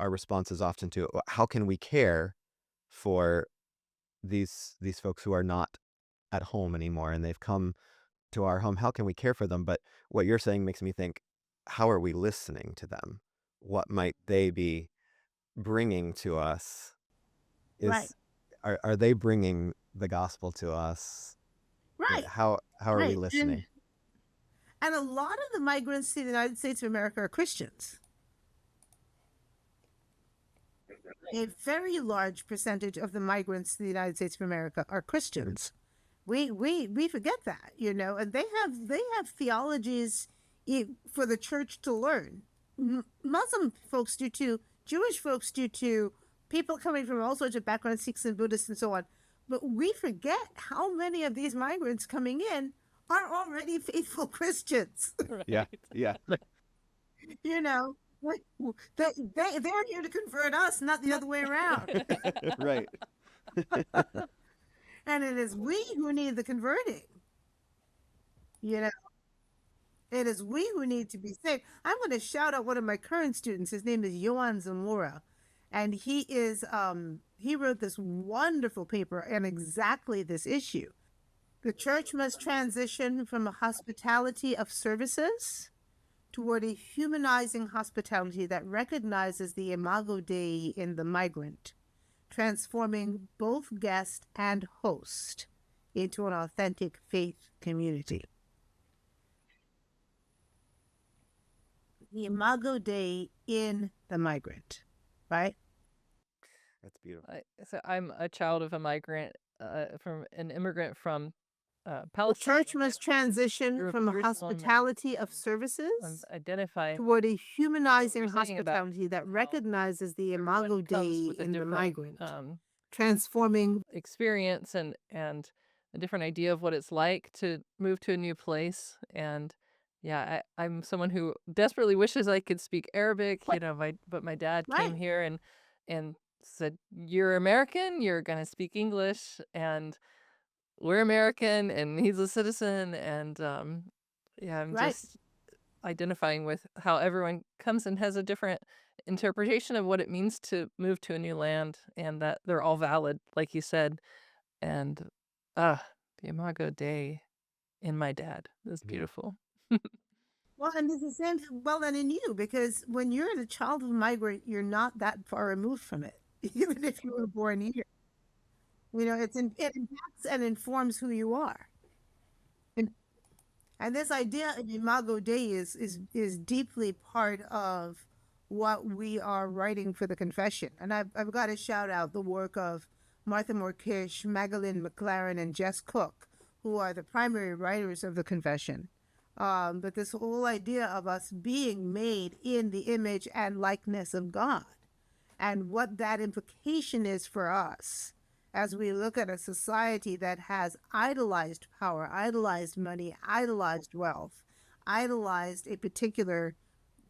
response is often to, how can we care for these folks who are not at home anymore and they've come to our home? How can we care for them? But what you're saying makes me think, how are we listening to them? What might they be bringing to us? Right, Is are they bringing the gospel to us? right, How are we right. And listening? and a lot of the migrants to the United States of America are Christians. A very large percentage of the migrants to the United States of America are Christians. We forget that, and they have theologies for the church to learn. Muslim folks do too, Jewish folks do too, people coming from all sorts of backgrounds, Sikhs and Buddhists and so on. But we forget how many of these migrants coming in are already faithful Christians. Yeah, Right. yeah, you know, like, they're here to convert us, not the other way around. right. And it is we who need the converting. You know, it is we who need to be saved. I'm going to shout out one of my current students. His name is Yohan Zamora, and he wrote this wonderful paper on exactly this issue. The church must transition from a hospitality of services toward a humanizing hospitality that recognizes the imago Dei in the migrant, transforming both guest and host into an authentic faith community. The imago Dei in the migrant, right? That's beautiful. So I'm a child of a migrant, from an immigrant from The Palestine. church must transition Grew up from a in Jerusalem, and hospitality of I services identify toward a what humanizing you're saying about hospitality that how recognizes the imago everyone comes Dei with a in the different migrant, transforming. experience and a different idea of what it's like to move to a new place, and Yeah, I'm someone who desperately wishes I could speak Arabic, Right. but my dad came Right. here and said, "You're American, you're gonna speak English," and we're American, and he's a citizen, and, yeah, I'm Right. just identifying with how everyone comes and has a different interpretation of what it means to move to a new land, and that they're all valid, like you said, and, the Imago Dei in my dad is Yeah. beautiful. Well, and there's the same well then in you, because when you're the child of a migrant, you're not that far removed from it, even if you were born here. It impacts and informs who you are. And, and this idea of Imago Dei is deeply part of what we are writing for the confession. And I've got to shout out the work of Martha Morkish, Magdalene McLaren, and Jess Cook, who are the primary writers of the confession. But this whole idea of us being made in the image and likeness of God, and what that implication is for us as we look at a society that has idolized power, idolized money, idolized wealth, idolized a particular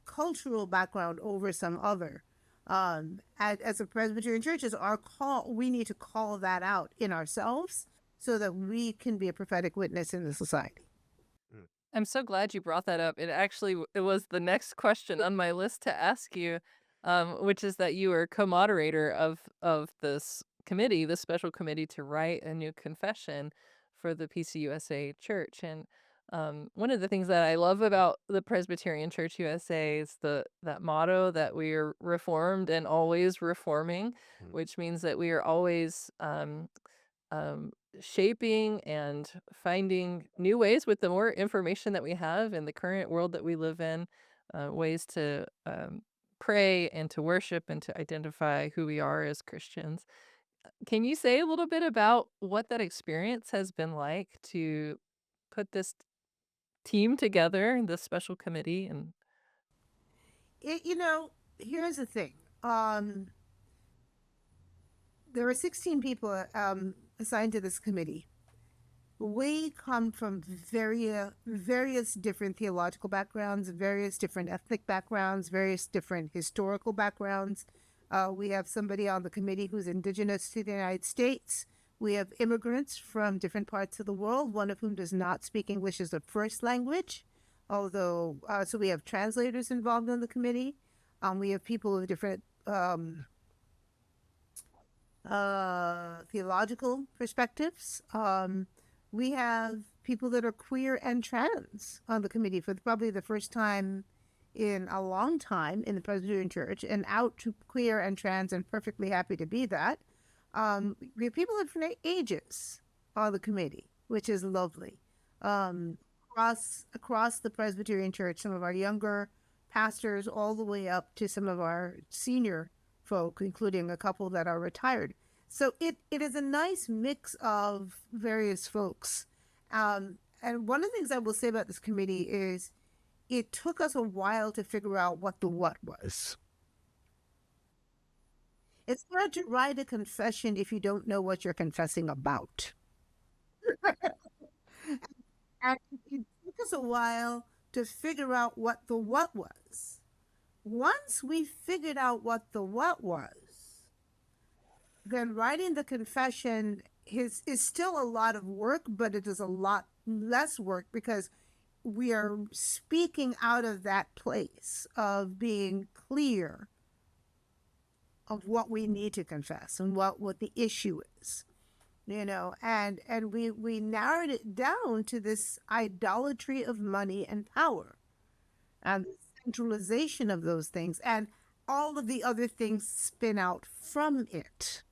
cultural background over some other. As a Presbyterian church, is our call. We need to call that out in ourselves so that we can be a prophetic witness in the society. Mm. I'm so glad you brought that up. It actually it was the next question on my list to ask you, which is that you are co-moderator of this committee, this special committee to write a new confession for the PCUSA Church. And one of the things that I love about the Presbyterian Church USA is the that motto that we are reformed and always reforming, Mm. which means that we are always um, shaping and finding new ways with the more information that we have in the current world that we live in, ways to pray and to worship and to identify who we are as Christians. Can you say a little bit about what that experience has been like to put this team together, this special committee? And It, you know, Here's the thing. Um, there were 16 people assigned to this committee. We come from various different theological backgrounds, various different ethnic backgrounds, various different historical backgrounds. We have somebody on the committee who's indigenous to the United States. We have immigrants from different parts of the world, one of whom does not speak English as a first language. So we have translators involved in the committee. We have people of different theological perspectives. We have people that are queer and trans on the committee for probably the first time in a long time in the Presbyterian Church, and out to queer and trans, and perfectly happy to be that. We have people of different ages on the committee, which is lovely. Um, across the Presbyterian Church, some of our younger pastors, all the way up to some of our senior folk, including a couple that are retired. So it is a nice mix of various folks. And one of the things I will say about this committee is it took us a while to figure out what the what was. It's hard to write a confession if you don't know what you're confessing about. And it took us a while to figure out what the what was. Once we figured out what the what was, then writing the confession is still a lot of work, but it is a lot less work because we are speaking out of that place of being clear of what we need to confess and what the issue is, and we narrowed it down to this idolatry of money and power and the centralization of those things, and all of the other things spin out from it.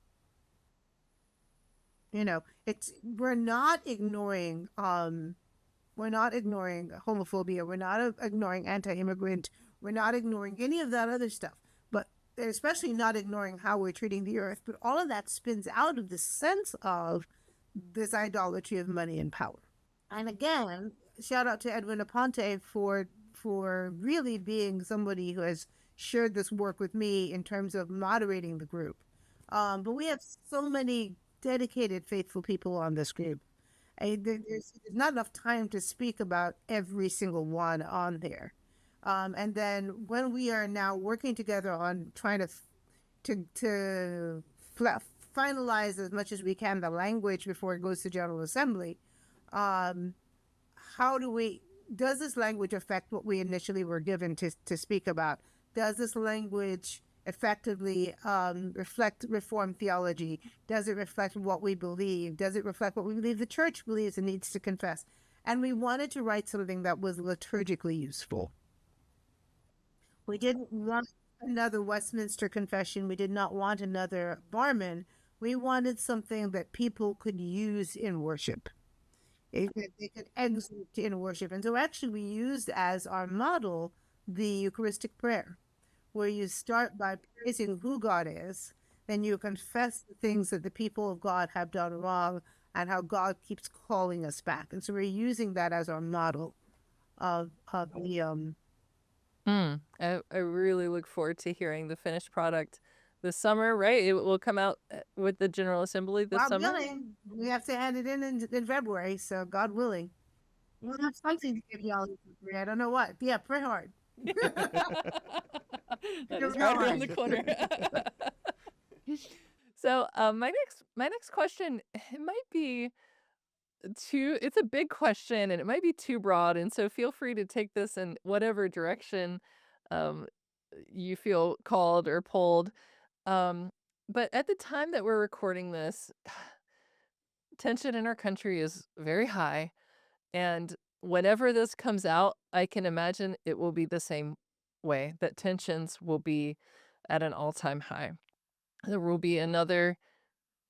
It's we're not ignoring homophobia, we're not ignoring anti-immigrant, we're not ignoring any of that other stuff, but especially not ignoring how we're treating the earth. But all of that spins out of the sense of this idolatry of money and power. And again, shout out to Edwin Aponte for really being somebody who has shared this work with me in terms of moderating the group. But we have so many dedicated, faithful people on this group. There's not enough time to speak about every single one on there. And then when we are now working together on trying to fla- finalize as much as we can the language before it goes to General Assembly, um, how do we, does this language affect what we initially were given to speak about? Does this language effectively reflect Reformed theology? Does it reflect what we believe? Does it reflect what we believe the church believes and needs to confess? And we wanted to write something that was liturgically useful. We didn't want another Westminster Confession. We did not want another Barman. We wanted something that people could use in worship. They could exit in worship. And so actually we used as our model the Eucharistic prayer, where you start by praising who God is, then you confess the things that the people of God have done wrong and how God keeps calling us back. And so we're using that as our model of the I really look forward to hearing the finished product this summer, right? It will come out with the General Assembly this God summer. willing. We have to hand it in February, so God willing. We'll have something to give y'all for free. I don't know what. Yeah, pray hard. That is Pray right around the hard. corner. So, my next question, it might be it's a big question and it might be too broad, and so feel free to take this in whatever direction um, you feel called or pulled. Um, but at the time that we're recording this, tension in our country is very high, and whenever this comes out, I can imagine it will be the same way, that tensions will be at an all-time high. There will be another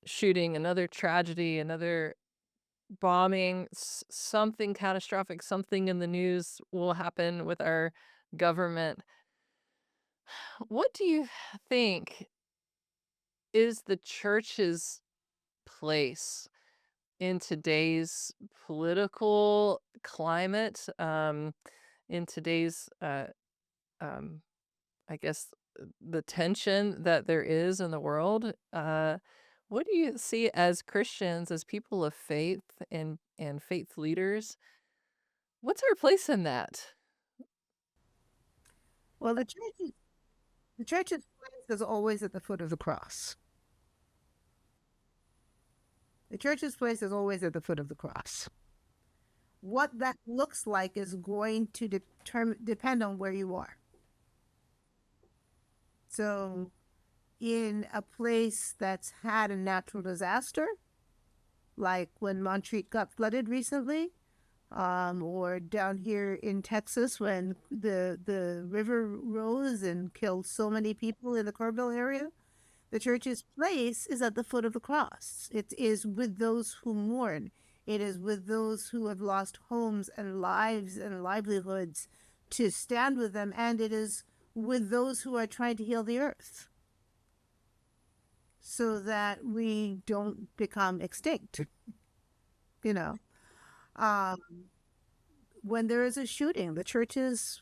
shooting, another tragedy, another bombing, something catastrophic, something in the news will happen with our government. What do you think is the church's place in today's political climate, in today's, um, I guess, the tension that there is in the world? What do you see as Christians, as people of faith and faith leaders? What's our place in that? Well, the church's place is always at the foot of the cross. The church's place is always at the foot of the cross. What that looks like is going to depend on where you are. So, in a place that's had a natural disaster, like when Montreat got flooded recently, or down here in Texas when the river rose and killed so many people in the Corbell area, the church's place is at the foot of the cross. It is with those who mourn. It is with those who have lost homes and lives and livelihoods to stand with them, and it is with those who are trying to heal the earth so that we don't become extinct. You know, um, when there is a shooting, the church's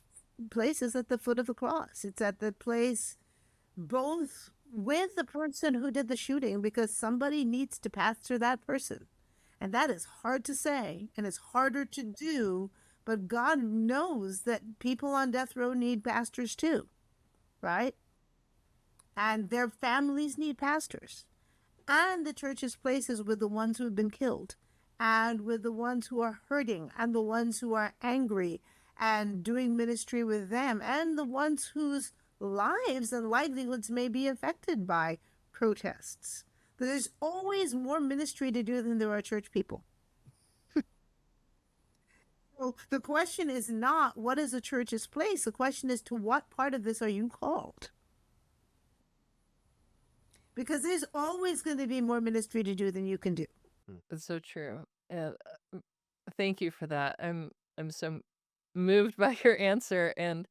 place is at the foot of the cross. It's at the place both with the person who did the shooting because somebody needs to pastor that person. And that is hard to say and it's harder to do, but God knows that people on death row need pastors too, right? And their families need pastors. And the church's place is with the ones who have been killed and with the ones who are hurting and the ones who are angry and doing ministry with them and the ones whose lives and livelihoods may be affected by protests. There's always more ministry to do than there are church people. So the question is not what is a church's place? The question is to what part of this are you called? Because there's always going to be more ministry to do than you can do. It's so true. Uh, Thank you for that. I'm so moved by your answer, and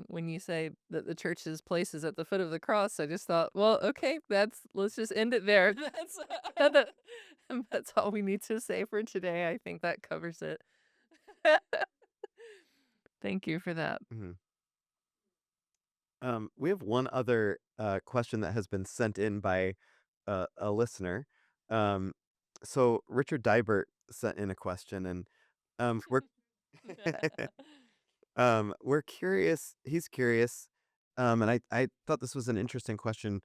when you say that the church's place is at the foot of the cross, I just thought, well, okay, let's just end it there. That- that's all we need to say for today. I think that covers it. Thank you for that. Mhm. We have one other question that has been sent in by a listener. So Richard Dybert sent in a question, and we're we're curious. He's curious, and I thought this was an interesting question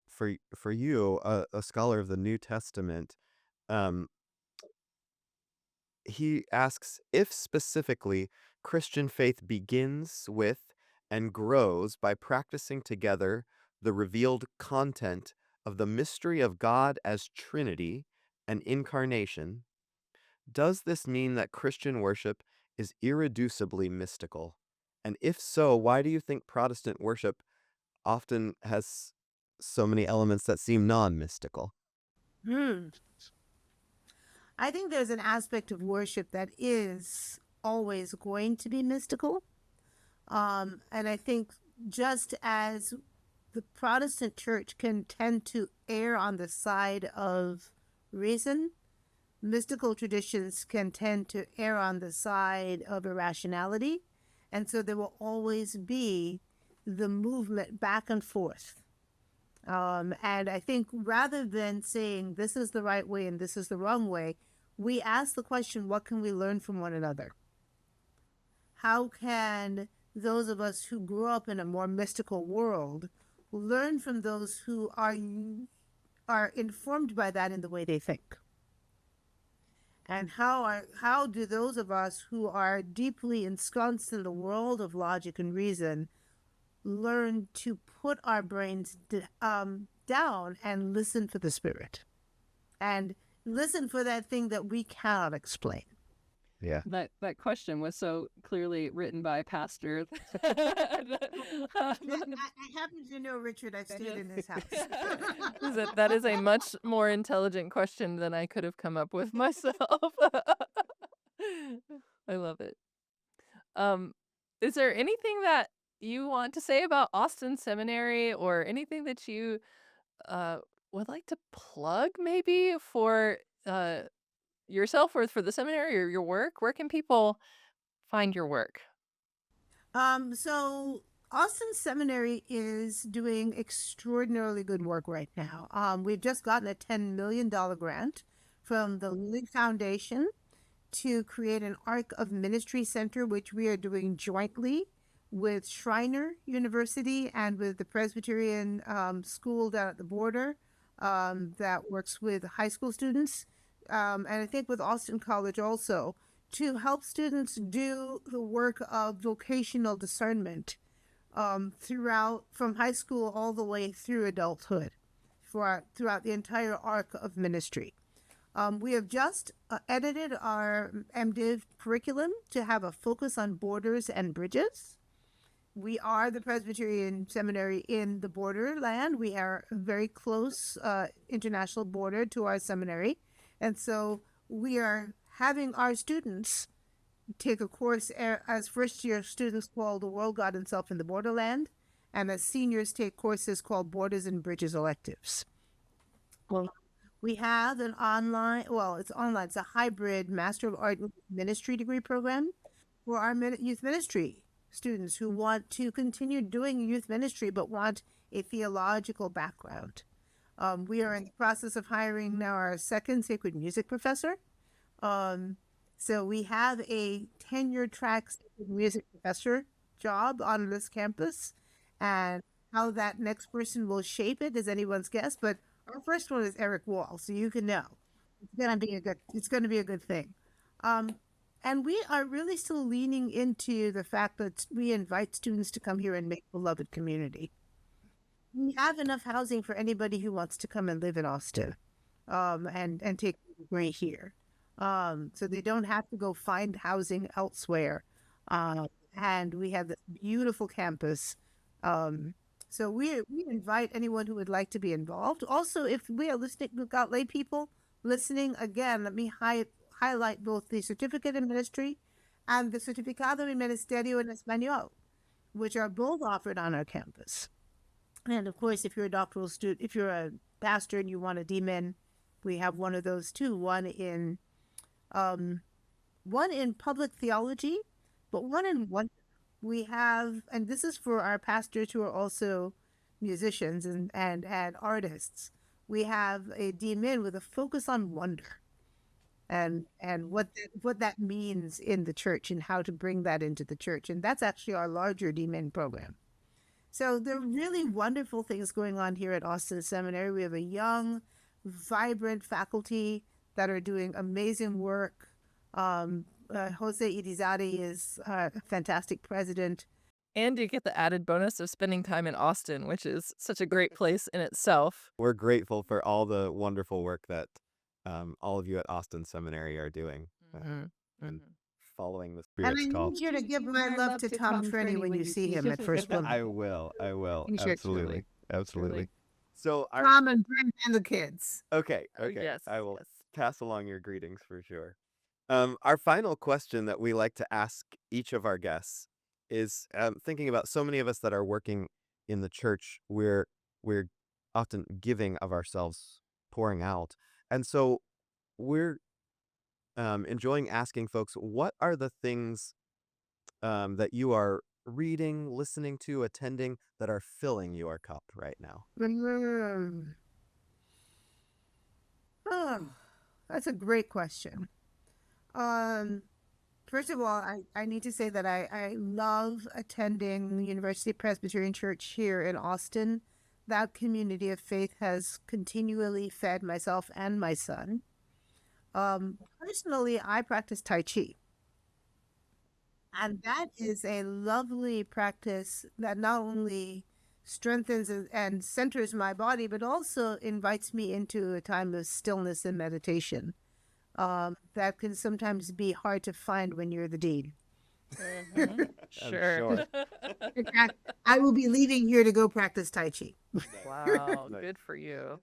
for you, a scholar of the New Testament. Um, he asks if specifically Christian faith begins with and grows by practicing together the revealed content of the mystery of God as Trinity and incarnation. Does this mean that Christian worship is irreducibly mystical? And if so, why do you think Protestant worship often has so many elements that seem non-mystical? Hmm. I think there's an aspect of worship that is always going to be mystical. And I think just as the Protestant church can tend to err on the side of reason, mystical traditions can tend to err on the side of irrationality. And so there will always be the movement back and forth. And I think rather than saying this is the right way and this is the wrong way, we ask the question, what can we learn from one another? How can those of us who grew up in a more mystical world learn from those who are informed by that in the way they think? And how do those of us who are deeply ensconced in the world of logic and reason learn to put our brains down and listen for the spirit and listen for that thing that we cannot explain? Yeah. That question was so clearly written by a pastor. I happen to know Richard. I've stayed in his house. That is a much more intelligent question than I could have come up with myself. I love it. Is there anything that you want to say about Austin Seminary, or anything that you uh, would like to plug maybe for yourself or for the seminary or your work? Where can people find your work? So Austin Seminary is doing extraordinarily good work right now. We've just gotten a $10 million grant from the Lilly Foundation to create an Arc of Ministry Center, which we are doing jointly with Schreiner University and with the Presbyterian school down at the border that works with high school students. And I think with Austin College also, to help students do the work of vocational discernment throughout, from high school all the way through adulthood, throughout the entire arc of ministry. We have just edited our MDiv curriculum to have a focus on borders and bridges. We are the Presbyterian Seminary in the borderland. We are a very close international border to our seminary. And so we are having our students take a course as first year students called The World, God, and Self in the Borderland, and as seniors take courses called Borders and Bridges electives. Well, we have an online, well, it's online, it's a hybrid Master of Art Ministry degree program for our youth ministry students who want to continue doing youth ministry but want a theological background. We are in the process of hiring now our second sacred music professor. So we have a tenure track sacred music professor job on this campus, and how that next person will shape it is anyone's guess. But our first one is Eric Wall, so you can know it's gonna be a good thing. And we are really still leaning into the fact that we invite students to come here and make beloved community. We have enough housing for anybody who wants to come and live in Austin, and take a degree here. So they don't have to go find housing elsewhere. And we have this beautiful campus. So we invite anyone who would like to be involved. Also, if we are listening, we've got lay people listening. Again, let me highlight both the certificate in ministry and the certificado en ministerio en español, which are both offered on our campus. And of course, if you're a doctoral student, if you're a pastor and you want a DMin, we have one of those too. One in public theology, but one we have, and this is for our pastors who are also musicians and artists. We have a DMin with a focus on wonder. and what that means in the church and how to bring that into the church. And that's actually our larger DMin program. So there are really wonderful things going on here at Austin Seminary. We have a young, vibrant faculty that are doing amazing work. Jose Irizarry is a fantastic president. And you get the added bonus of spending time in Austin, which is such a great place in itself. We're grateful for all the wonderful work that all of you at Austin Seminary are doing Mhm, and mhm. following the And Spirit's I call. need you to give my love to Tom Trini when you see him at First Plymouth. I will. You should. Absolutely. Absolutely. Truly. So our Tom and Brent and the kids. okay. Yes, I will yes. pass along your greetings for sure. Our final question that we like to ask each of our guests is thinking about so many of us that are working in the church, we're often giving of ourselves, pouring out. And so we're enjoying asking folks, what are the things that you are reading, listening to, attending that are filling your cup right now? Oh, that's a great question. Um, First of all, I need to say that I love attending University Presbyterian Church here in Austin. That community of faith has continually fed myself and my son. Personally, I practice Tai Chi. And that is a lovely practice that not only strengthens and centers my body, but also invites me into a time of stillness and meditation. That can sometimes be hard to find when you're the dean. Mhm. I'm Sure. sure. In fact, I will be leaving here to go practice Tai Chi. Wow, Nice. good for you.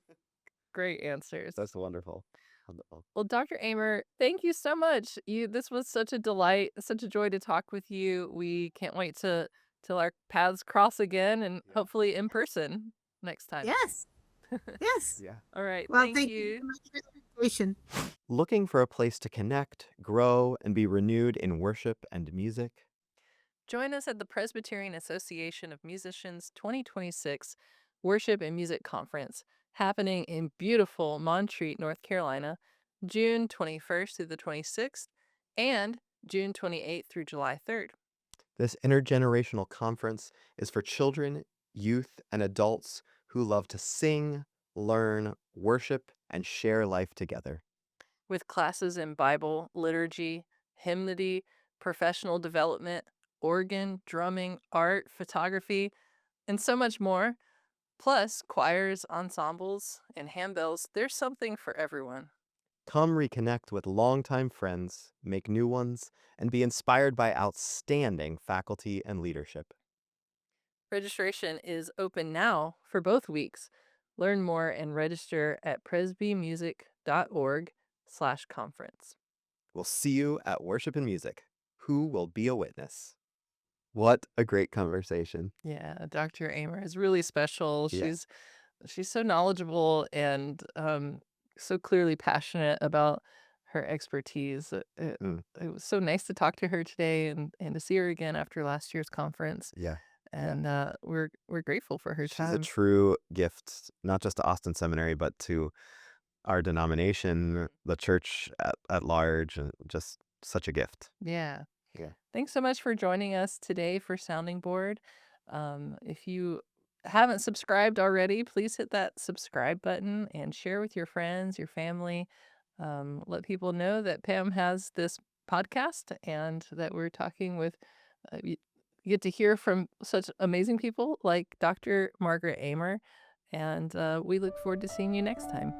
Great answers. That's wonderful. Wonderful. Well, Dr. Aymer, thank you so much. This was such a delight, such a joy to talk with you. We can't wait to till our paths cross again and Yeah. hopefully in person next time. Yes, yes. Yeah. All right, Well, thank thank you you. so much for the invitation. Looking for a place to connect, grow, and be renewed in worship and music? Join us at the Presbyterian Association of Musicians 2026 Worship and Music Conference happening in beautiful Montreat, North Carolina, June 21st through the 26th and June 28th through July 3rd. This intergenerational conference is for children, youth, and adults who love to sing, learn, worship, and share life together. With classes in Bible, liturgy, hymnody, professional development, organ, drumming, art, photography, and so much more. Plus, choirs, ensembles, and handbells, there's something for everyone. Come reconnect with longtime friends, make new ones, and be inspired by outstanding faculty and leadership. Registration is open now for both weeks. Learn more and register at presbymusic.org/conference. We'll see you at Worship and Music. Who will be a witness? What a great conversation. Yeah, Dr. Aymer is really special. Yeah. She's so knowledgeable and so clearly passionate about her expertise. Mm, It was so nice to talk to her today and to see her again after last year's conference. yeah. And we're grateful for her She's a time. true gift, not just to Austin Seminary, but to our denomination, the church at large, and just such a gift. Yeah. Yeah. Thanks so much for joining us today for Sounding Board. If you haven't subscribed already, please hit that subscribe button and share with your friends, your family. Let people know that Pam has this podcast and that we're talking with, you get to hear from such amazing people like Dr. Margaret Aymer. And we look forward to seeing you next time.